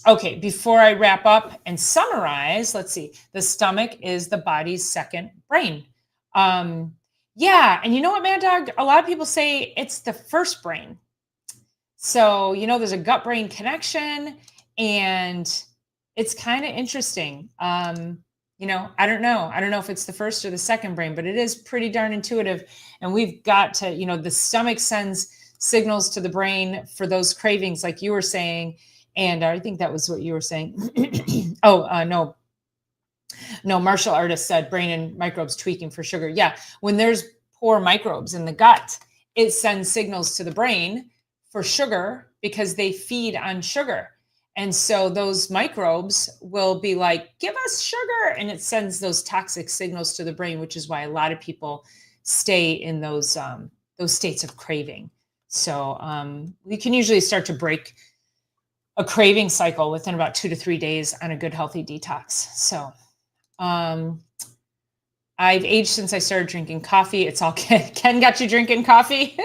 Okay, before I wrap up and summarize, let's see. The stomach is the body's second brain. And you know what, Mad Dog? A lot of people say it's the first brain. So, there's a gut-brain connection, and it's kind of interesting. I don't know. I don't know if it's the first or the second brain, but it is pretty darn intuitive. And we've got to, the stomach sends signals to the brain for those cravings, like you were saying. And I think that was what you were saying. No, martial artist said brain and microbes tweaking for sugar. Yeah. When there's poor microbes in the gut, it sends signals to the brain for sugar because they feed on sugar. And so those microbes will be like, give us sugar. And it sends those toxic signals to the brain, which is why a lot of people stay in those states of craving. So we can usually start to break a craving cycle within about 2 to 3 days on a good, healthy detox. So I've aged since I started drinking coffee. It's all Ken got you drinking coffee.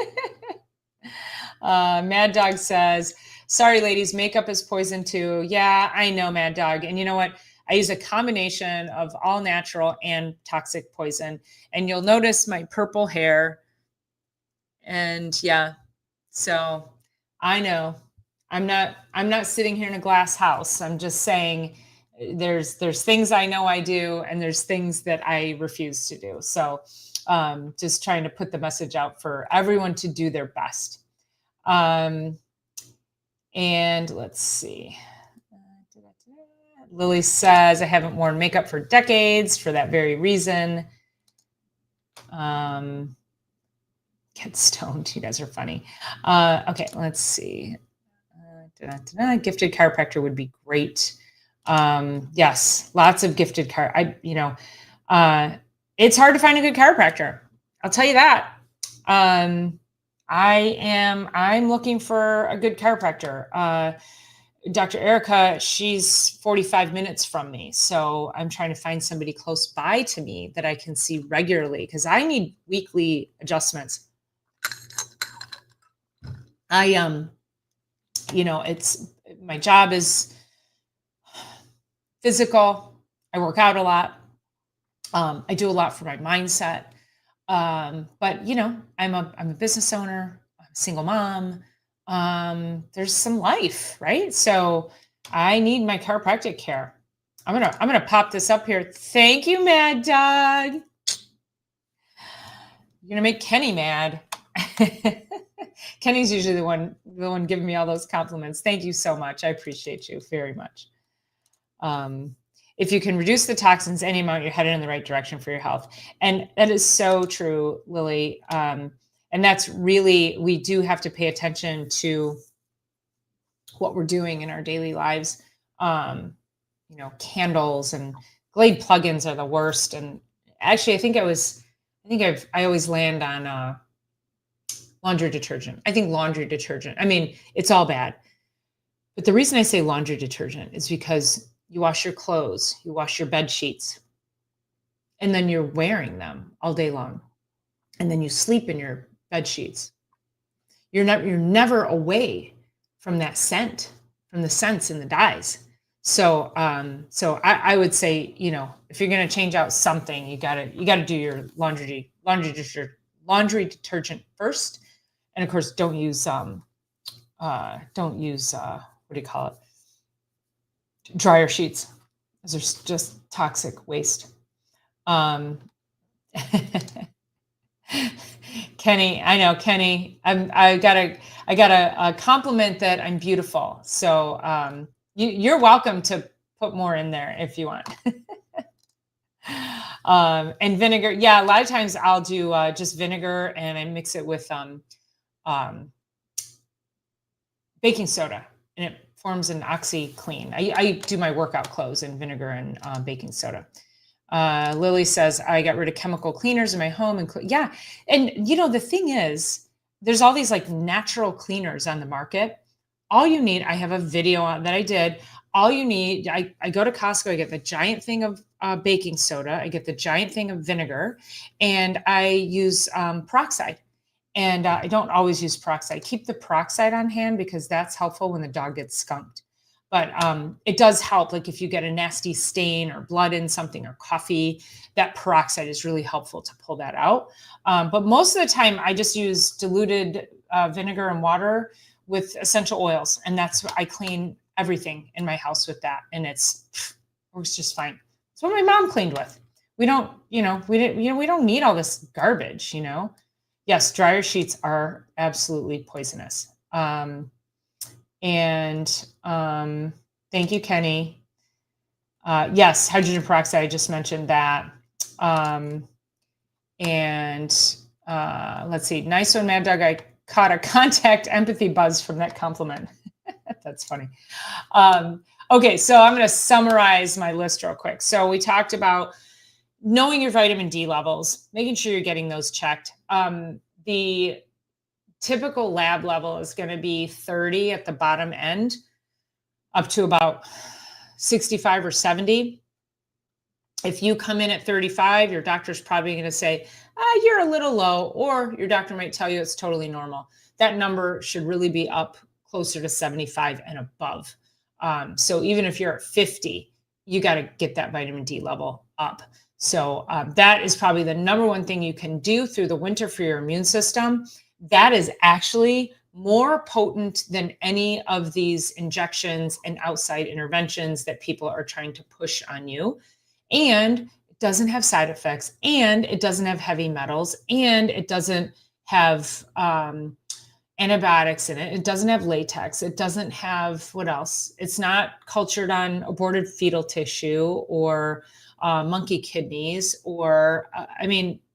Mad Dog says, sorry, ladies, makeup is poison too. Yeah, I know, Mad Dog. And you know what? I use a combination of all natural and toxic poison. And you'll notice my purple hair. And yeah, so I know I'm not sitting here in a glass house. I'm just saying there's things I know I do, and there's things that I refuse to do. So just trying to put the message out for everyone to do their best. And let's see. Lily says, I haven't worn makeup for decades for that very reason. Get stoned. You guys are funny. Okay, let's see. Gifted chiropractor would be great. Yes, lots of gifted it's hard to find a good chiropractor. I'll tell you that. I'm looking for a good chiropractor. Dr. Erica, she's 45 minutes from me. So I'm trying to find somebody close by to me that I can see regularly because I need weekly adjustments. It's my job is physical. I work out a lot. I do a lot for my mindset. But I'm a business owner, I'm a single mom. There's some life, right? So I need my chiropractic care. I'm gonna pop this up here. Thank you, Mad Dog. You're gonna make Kenny mad. Kenny's usually the one giving me all those compliments. Thank you so much. I appreciate you very much. If you can reduce the toxins any amount, you're headed in the right direction for your health. And that is so true, Lily. And that's really, we do have to pay attention to what we're doing in our daily lives. Candles and Glade plugins are the worst. And actually, I always land on laundry detergent. I think laundry detergent, it's all bad. But the reason I say laundry detergent is because you wash your clothes, you wash your bed sheets, and then you're wearing them all day long. And then you sleep in your bed sheets. You're never away from that scent, from the scents and the dyes. So I would say, if you're going to change out something, you gotta do your laundry detergent first. And of course, don't use what do you call it? Dryer sheets. Those are just toxic waste. Kenny, I know, Kenny. I got a compliment that I'm beautiful. So you're welcome to put more in there if you want. And vinegar. Yeah, a lot of times I'll do just vinegar and I mix it with baking soda, and it forms an OxyClean. I do my workout clothes in vinegar and baking soda. Lily says, I got rid of chemical cleaners in my home. And the thing is, there's all these like natural cleaners on the market. All you need, I have a video on that I did. All you need, I go to Costco, I get the giant thing of baking soda, I get the giant thing of vinegar, and I use peroxide. And I don't always use peroxide. Keep the peroxide on hand because that's helpful when the dog gets skunked. But it does help, like if you get a nasty stain or blood in something or coffee, that peroxide is really helpful to pull that out. But most of the time, I just use diluted vinegar and water with essential oils, and I clean everything in my house with that, and it works just fine. It's what my mom cleaned with. We don't need all this garbage, Yes, dryer sheets are absolutely poisonous. Thank you, Kenny. Yes, hydrogen peroxide, I just mentioned that. Let's see, nice one, Mad Dog. I caught a contact empathy buzz from that compliment. That's funny. Okay, so I'm going to summarize my list real quick. So we talked about knowing your vitamin D levels, making sure you're getting those checked. The typical lab level is going to be 30 at the bottom end, up to about 65 or 70. If you come in at 35, your doctor's probably going to say, you're a little low, or your doctor might tell you it's totally normal. That number should really be up closer to 75 and above. So even if you're at 50, you got to get that vitamin D level up. So that is probably the number one thing you can do through the winter for your immune system. That is actually more potent than any of these injections and outside interventions that people are trying to push on you. And it doesn't have side effects, and it doesn't have heavy metals, and it doesn't have antibiotics in it. It doesn't have latex. It doesn't have, what else? It's not cultured on aborted fetal tissue or monkey kidneys, or,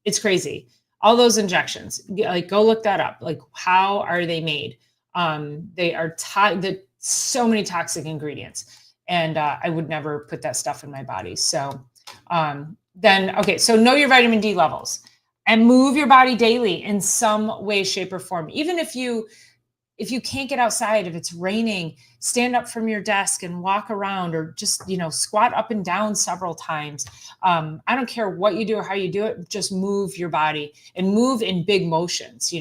it's crazy. all those injections, like go look that up. Like, how are they made? They are so many toxic ingredients, and I would never put that stuff in my body. So okay, so know your vitamin D levels and move your body daily in some way, shape, or form. Even if you can't get outside, if it's raining, stand up from your desk and walk around, or just, squat up and down several times. I don't care what you do or how you do it, just move your body and move in big motions,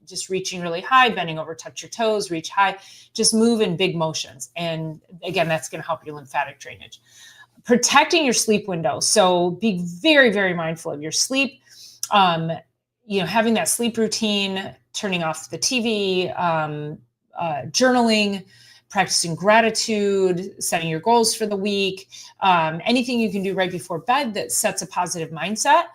just reaching really high, bending over, touch your toes, reach high, just move in big motions. And again, that's going to help your lymphatic drainage. Protecting your sleep window. So be very, very mindful of your sleep. Having that sleep routine, turning off the TV, journaling, practicing gratitude, setting your goals for the week, anything you can do right before bed that sets a positive mindset,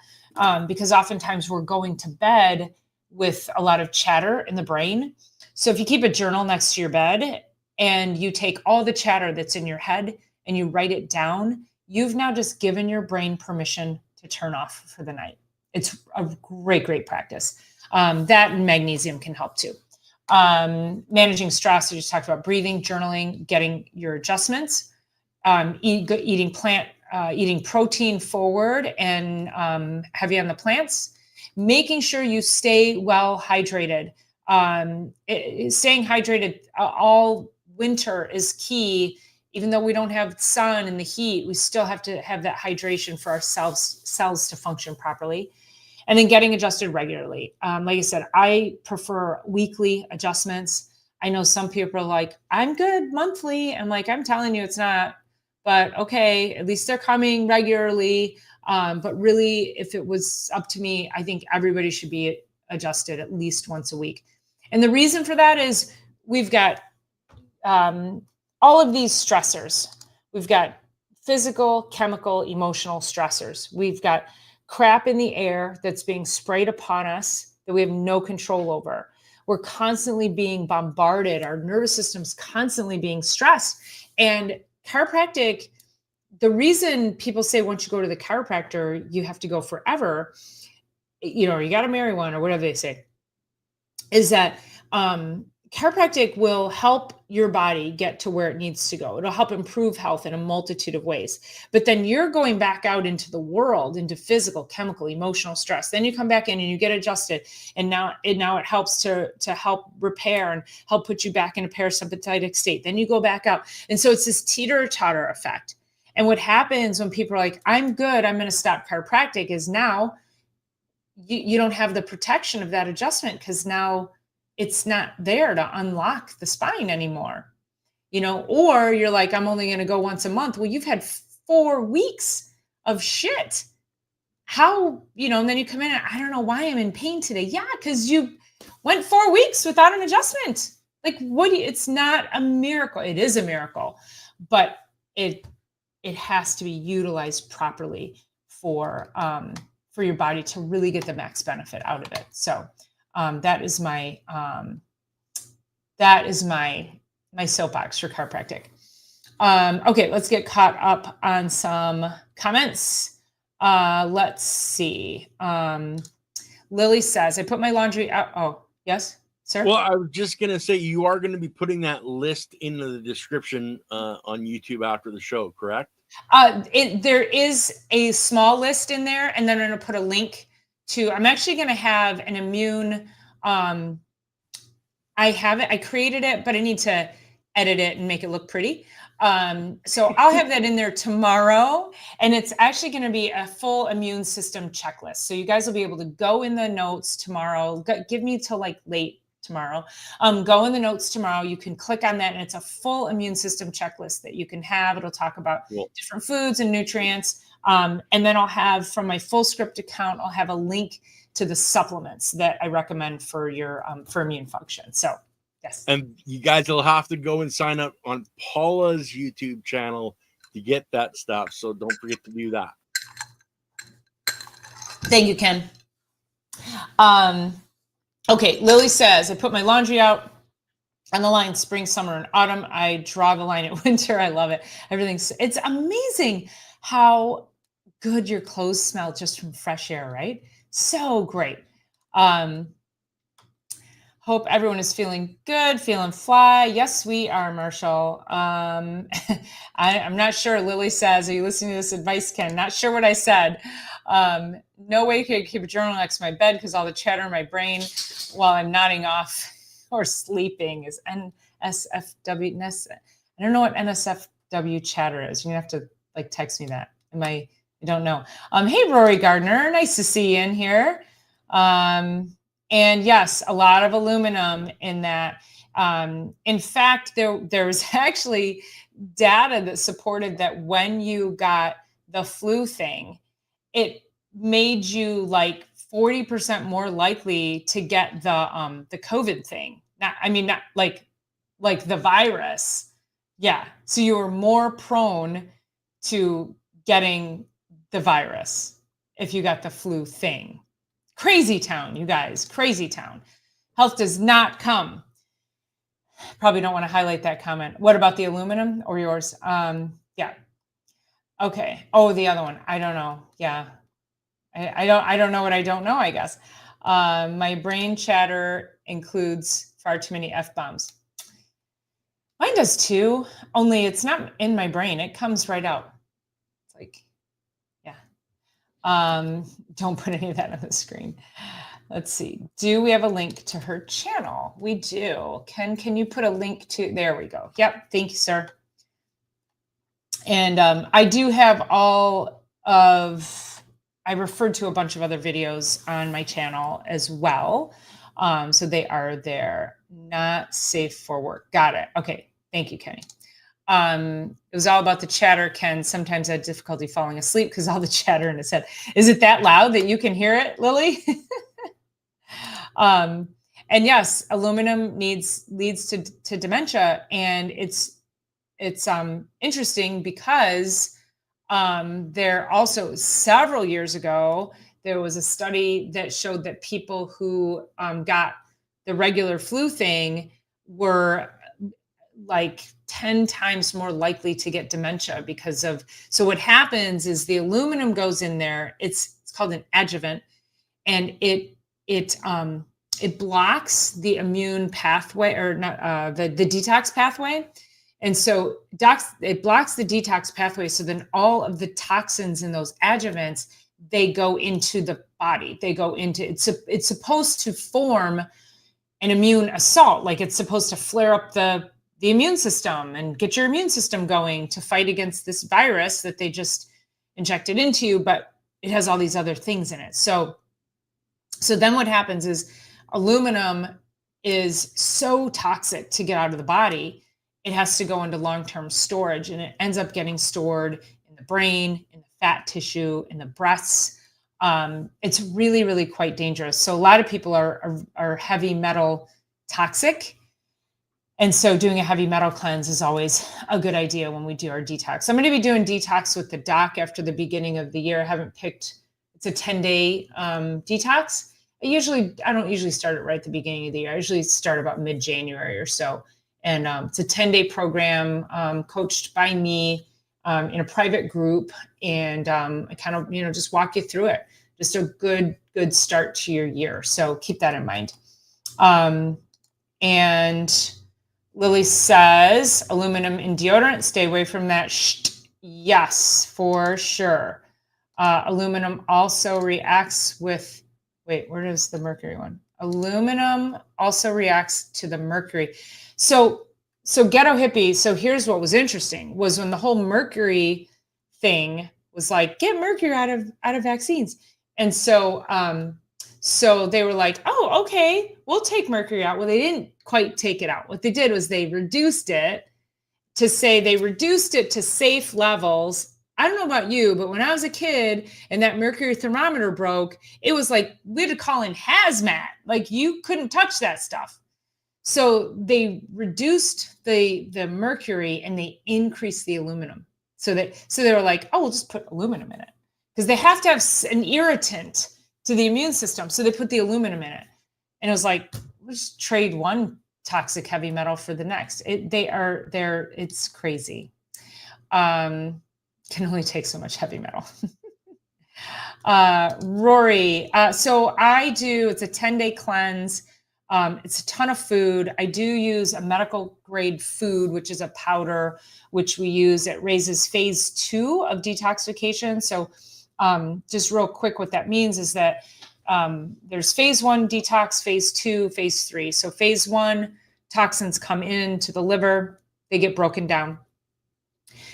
because oftentimes we're going to bed with a lot of chatter in the brain. So if you keep a journal next to your bed and you take all the chatter that's in your head and you write it down, you've now just given your brain permission to turn off for the night. It's a great, great practice. That and magnesium can help too. Managing stress, I just talked about breathing, journaling, getting your adjustments, eating protein forward and heavy on the plants, making sure you stay well hydrated. Staying hydrated all winter is key. Even though we don't have sun and the heat, we still have to have that hydration for our cells to function properly. And then getting adjusted regularly. Like I said, I prefer weekly adjustments. I know some people are like, I'm good monthly. I'm like, I'm telling you it's not, but okay, at least they're coming regularly. But really, if it was up to me, I think everybody should be adjusted at least once a week. And the reason for that is we've got all of these stressors. We've got physical, chemical, emotional stressors. We've got crap in the air that's being sprayed upon us that we have no control over. We're constantly being bombarded. Our nervous system's constantly being stressed. And chiropractic, the reason people say once you go to the chiropractor, you have to go forever, you got to marry one or whatever they say, is that chiropractic will help your body get to where it needs to go. It'll help improve health in a multitude of ways. But then you're going back out into the world, into physical, chemical, emotional stress. Then you come back in and you get adjusted. And now it helps to help repair and help put you back in a parasympathetic state. Then you go back out. And so it's this teeter-totter effect. And what happens when people are like, I'm good, I'm going to stop chiropractic, is now you don't have the protection of that adjustment, because now it's not there to unlock the spine anymore, or you're like, I'm only going to go once a month. Well, you've had 4 weeks of shit. How, and then you come in and I don't know why I'm in pain today. Yeah. Cause you went 4 weeks without an adjustment. Like it's not a miracle. It is a miracle, but it has to be utilized properly for your body to really get the max benefit out of it. So, that is my soapbox for chiropractic. Okay, let's get caught up on some comments. Let's see. Lily says, I put my laundry out. Oh, yes, sir. Well, I was just going to say, you are going to be putting that list into the description on YouTube after the show, correct? There is a small list in there, and then I'm going to put a link to, I'm actually going to have an immune, I created it, but I need to edit it and make it look pretty. So I'll have that in there tomorrow, and it's actually going to be a full immune system checklist. So you guys will be able to go in the notes tomorrow, give me till like late tomorrow. Go in the notes tomorrow. You can click on that, and it's a full immune system checklist that you can have. It'll talk about different foods and nutrients. And then I'll have, from my Full Script account, I'll have a link to the supplements that I recommend for your for immune function. So yes. And you guys will have to go and sign up on Paula's YouTube channel to get that stuff. So don't forget to do that. Thank you, Ken. Okay, Lily says, I put my laundry out on the line spring, summer, and autumn. I draw the line at winter. I love it. It's amazing how good your clothes smell just from fresh air, right? So great. Um, Hope everyone is feeling good, feeling fly. Yes, we are, Marshall. I'm not sure. Lily says, are you listening to this advice, Ken? Not sure what I said. No way can I keep a journal next to my bed because all the chatter in my brain while I'm nodding off or sleeping is NSFW. I don't know what NSFW chatter is. You're going to have to like text me that. I don't know. Hey, Rory Gardner. Nice to see you in here. And yes, a lot of aluminum in that. In fact, there was actually data that supported that when you got the flu thing, it made you like 40% more likely to get the COVID thing. Not like the virus. Yeah. So you were more prone to getting the virus if you got the flu thing. Crazy town, you guys, crazy town. Health does not come. Probably don't want to highlight that comment. What about the aluminum or yours? Yeah. Okay. Oh, the other one. I don't know. Yeah. I don't know what I don't know, I guess. My brain chatter includes far too many F-bombs. Mine does too, only it's not in my brain. It comes right out. It's like, yeah. Don't put any of that on the screen. Let's see. Do we have a link to her channel? We do. Ken, can you put a link to, there we go. Yep. Thank you, sir. And I do have I referred to a bunch of other videos on my channel as well. So they are there. Not safe for work. Got it. Okay. Thank you, Kenny. It was all about the chatter. Ken sometimes had difficulty falling asleep because all the chatter in his head. Is it that loud that you can hear it, Lily? And yes, aluminum leads to dementia, and it's interesting because there also several years ago there was a study that showed that people who got the regular flu thing were like 10 times more likely to get dementia because of, so what happens is the aluminum goes in there. It's called an adjuvant, and it blocks the immune pathway, or not the detox pathway. And so it blocks the detox pathway. So then all of the toxins in those adjuvants, they go into the body. They go into, it's supposed to form an immune assault. Like it's supposed to flare up the immune system and get your immune system going to fight against this virus that they just injected into you, but it has all these other things in it. So then what happens is aluminum is so toxic to get out of the body, it has to go into long-term storage, and it ends up getting stored in the brain, in the fat tissue, in the breasts. It's really, really quite dangerous. So a lot of people are heavy metal toxic. And so doing a heavy metal cleanse is always a good idea when we do our detox. I'm going to be doing detox with the doc after the beginning of the year. I haven't picked, it's a 10-day detox. I don't usually start it right at the beginning of the year. I usually start about mid-January or so. And it's a 10-day program coached by me in a private group. And I kind of, just walk you through it. Just a good start to your year. So keep that in mind. And Lily says, aluminum in deodorant, stay away from that. Yes, for sure. Aluminum also reacts with, wait, where is the mercury one? Aluminum also reacts to the mercury. So Ghetto Hippie, so here's what was interesting, was when the whole mercury thing was like, get mercury out of vaccines. And so they were like, oh, okay, we'll take mercury out. Well, they didn't quite take it out. What they did was they reduced it to safe levels. I don't know about you, but when I was a kid and that mercury thermometer broke, it was like we had to call in hazmat. Like you couldn't touch that stuff. So they reduced the mercury and they increased the aluminum. So they were like, oh, we'll just put aluminum in it because they have to have an irritant to the immune system. So they put the aluminum in it. And it was like, we'll just trade one toxic heavy metal for the next. It's crazy. Can only take so much heavy metal. Rory. So it's a 10-day cleanse. It's a ton of food. I do use a medical grade food, which is a powder, which we use. It raises phase 2 of detoxification. So just real quick, what that means is that there's phase 1 detox, phase 2, phase 3. So phase 1, toxins come into the liver, they get broken down.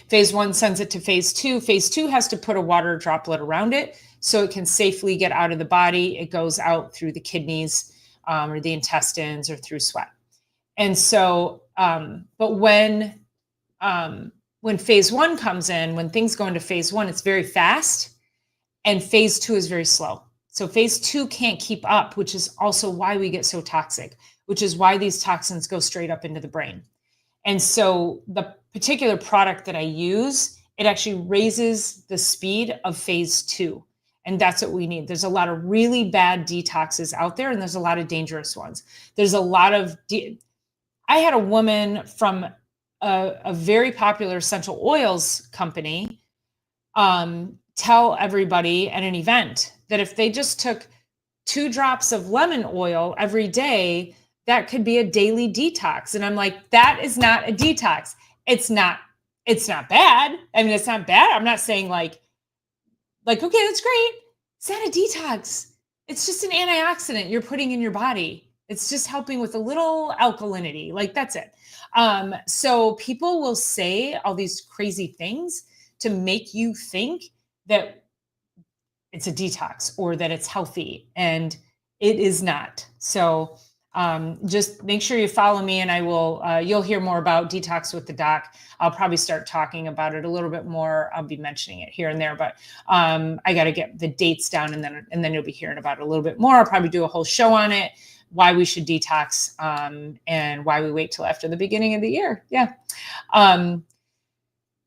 Phase 1 sends it to phase 2. Phase 2 has to put a water droplet around it so it can safely get out of the body. It goes out through the kidneys or the intestines or through sweat. And so, but when phase 1 comes in, when things go into phase 1, it's very fast, and phase 2 is very slow. So phase 2 can't keep up, which is also why we get so toxic, which is why these toxins go straight up into the brain. And so the particular product that I use, it actually raises the speed of phase 2. And that's what we need. There's a lot of really bad detoxes out there, and there's a lot of dangerous ones. There's a lot of, I had a woman from a very popular essential oils company tell everybody at an event that if they just took 2 drops of lemon oil every day, that could be a daily detox. And I'm like, that is not a detox. It's not bad. I mean, it's not bad. I'm not saying like, okay, that's great. It's not a detox. It's just an antioxidant you're putting in your body. It's just helping with a little alkalinity. Like, that's it. So people will say all these crazy things to make you think that it's a detox or that it's healthy, and it is not. So just make sure you follow me, and I will, you'll hear more about Detox with the Doc. I'll probably start talking about it a little bit more. I'll be mentioning it here and there, but I got to get the dates down, and then you'll be hearing about it a little bit more. I'll probably do a whole show on it, why we should detox, and why we wait till after the beginning of the year. Yeah.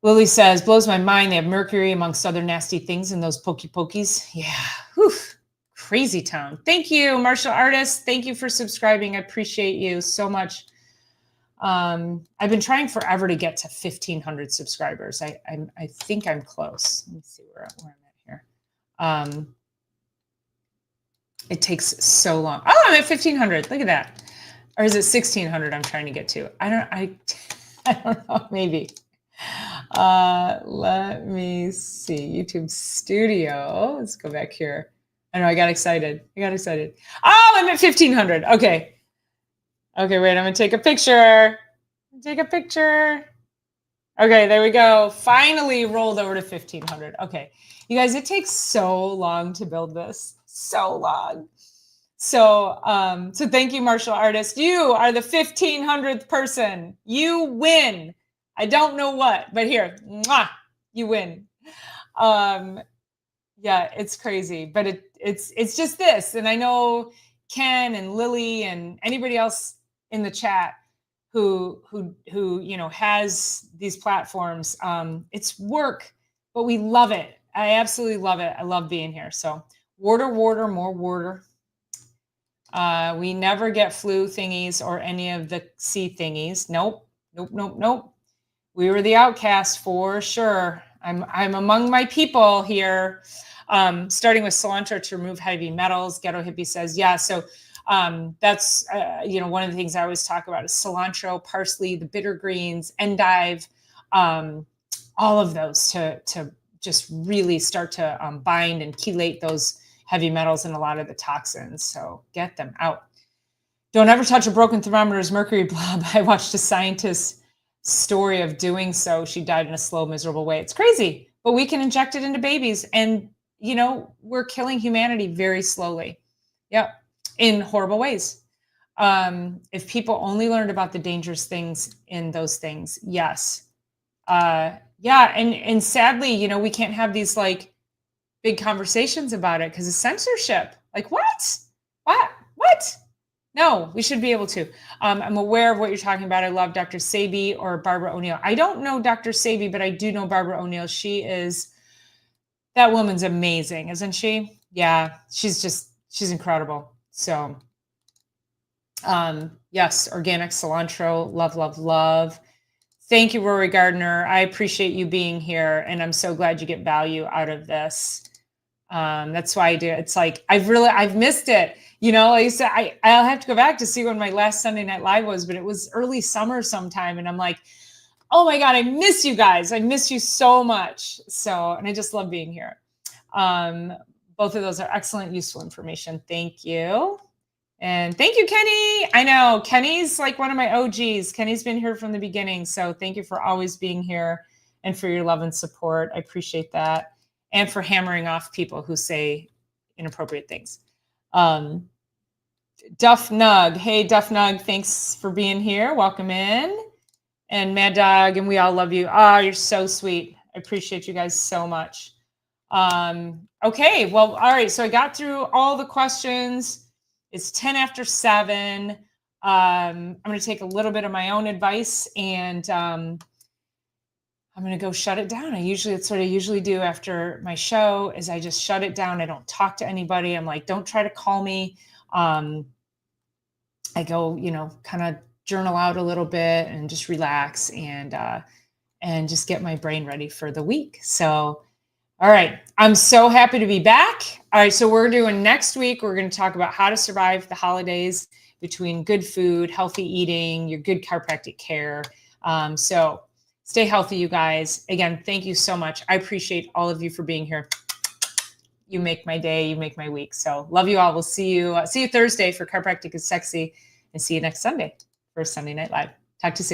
Lily says, blows my mind. They have mercury amongst other nasty things in those pokey pokies. Yeah. Whew. Crazy town. Thank you, martial artist. Thank you for subscribing. I appreciate you so much. I've been trying forever to get to 1,500 subscribers. I think I'm close. Let me see where I'm at here. It takes so long. Oh, I'm at 1,500. Look at that. Or is it 1,600 I'm trying to get to? I don't know. Maybe. Let me see. YouTube Studio. Let's go back here. I know, I got excited. Oh, I'm at 1,500. Okay, wait, I'm gonna take a picture. Okay, there we go. Finally rolled over to 1,500. Okay, you guys, it takes so long to build this. So long. So thank you, martial artist. You are the 1,500th person. You win. I don't know what, but here, mwah, you win. Yeah, it's crazy, but it's just this. And I know Ken and Lily and anybody else in the chat who has these platforms. It's work, but we love it. I absolutely love it. I love being here. So water, more water. We never get flu thingies or any of the sea thingies. Nope. We were the outcasts for sure. I'm among my people here. Starting with cilantro to remove heavy metals. Ghetto Hippie says, yeah. So that's, one of the things I always talk about is cilantro, parsley, the bitter greens, endive, all of those to just really start to bind and chelate those heavy metals and a lot of the toxins. So get them out. Don't ever touch a broken thermometer's mercury blob. I watched a scientist's story of doing so. She died in a slow, miserable way. It's crazy, but we can inject it into babies, and we're killing humanity very slowly. Yep. In horrible ways. If people only learned about the dangerous things in those things. Yes. Yeah. And sadly, we can't have these like big conversations about it because of censorship. Like what? No, we should be able to. I'm aware of what you're talking about. I love Dr. Sabi or Barbara O'Neill. I don't know Dr. Sabi, but I do know Barbara O'Neill. That woman's amazing, isn't she? Yeah, she's incredible. So, yes, organic cilantro, love. Thank you, Rory Gardner. I appreciate you being here, and I'm so glad you get value out of this. That's why I do. It's like, I've missed it. You know, like I said, I'll have to go back to see when my last Sunday Night Live was, but it was early summer sometime. And I'm like, oh my God, I miss you guys. I miss you so much. So, and I just love being here. Both of those are excellent, useful information. Thank you. And thank you, Kenny. I know Kenny's like one of my OGs. Kenny's been here from the beginning. So thank you for always being here and for your love and support. I appreciate that. And for hammering off people who say inappropriate things. Duff Nug. Hey, Duff Nug, thanks for being here. Welcome in. And Mad Dog, and we all love you. Oh, you're so sweet. I appreciate you guys so much. Okay, well, all right. So I got through all the questions. It's 10 after 7. I'm going to take a little bit of my own advice, and I'm going to go shut it down. That's what I usually do after my show is I just shut it down. I don't talk to anybody. I'm like, don't try to call me. I go, kind of journal out a little bit and just relax and just get my brain ready for the week. So, all right. I'm so happy to be back. All right. So we're doing next week. We're going to talk about how to survive the holidays between good food, healthy eating, your good chiropractic care. So stay healthy, you guys. Again, thank you so much. I appreciate all of you for being here. You make my day. You make my week. So love you all. We'll see you Thursday for Chiropractic is Sexy, and see you next Sunday for Sunday Night Live. Talk to you soon.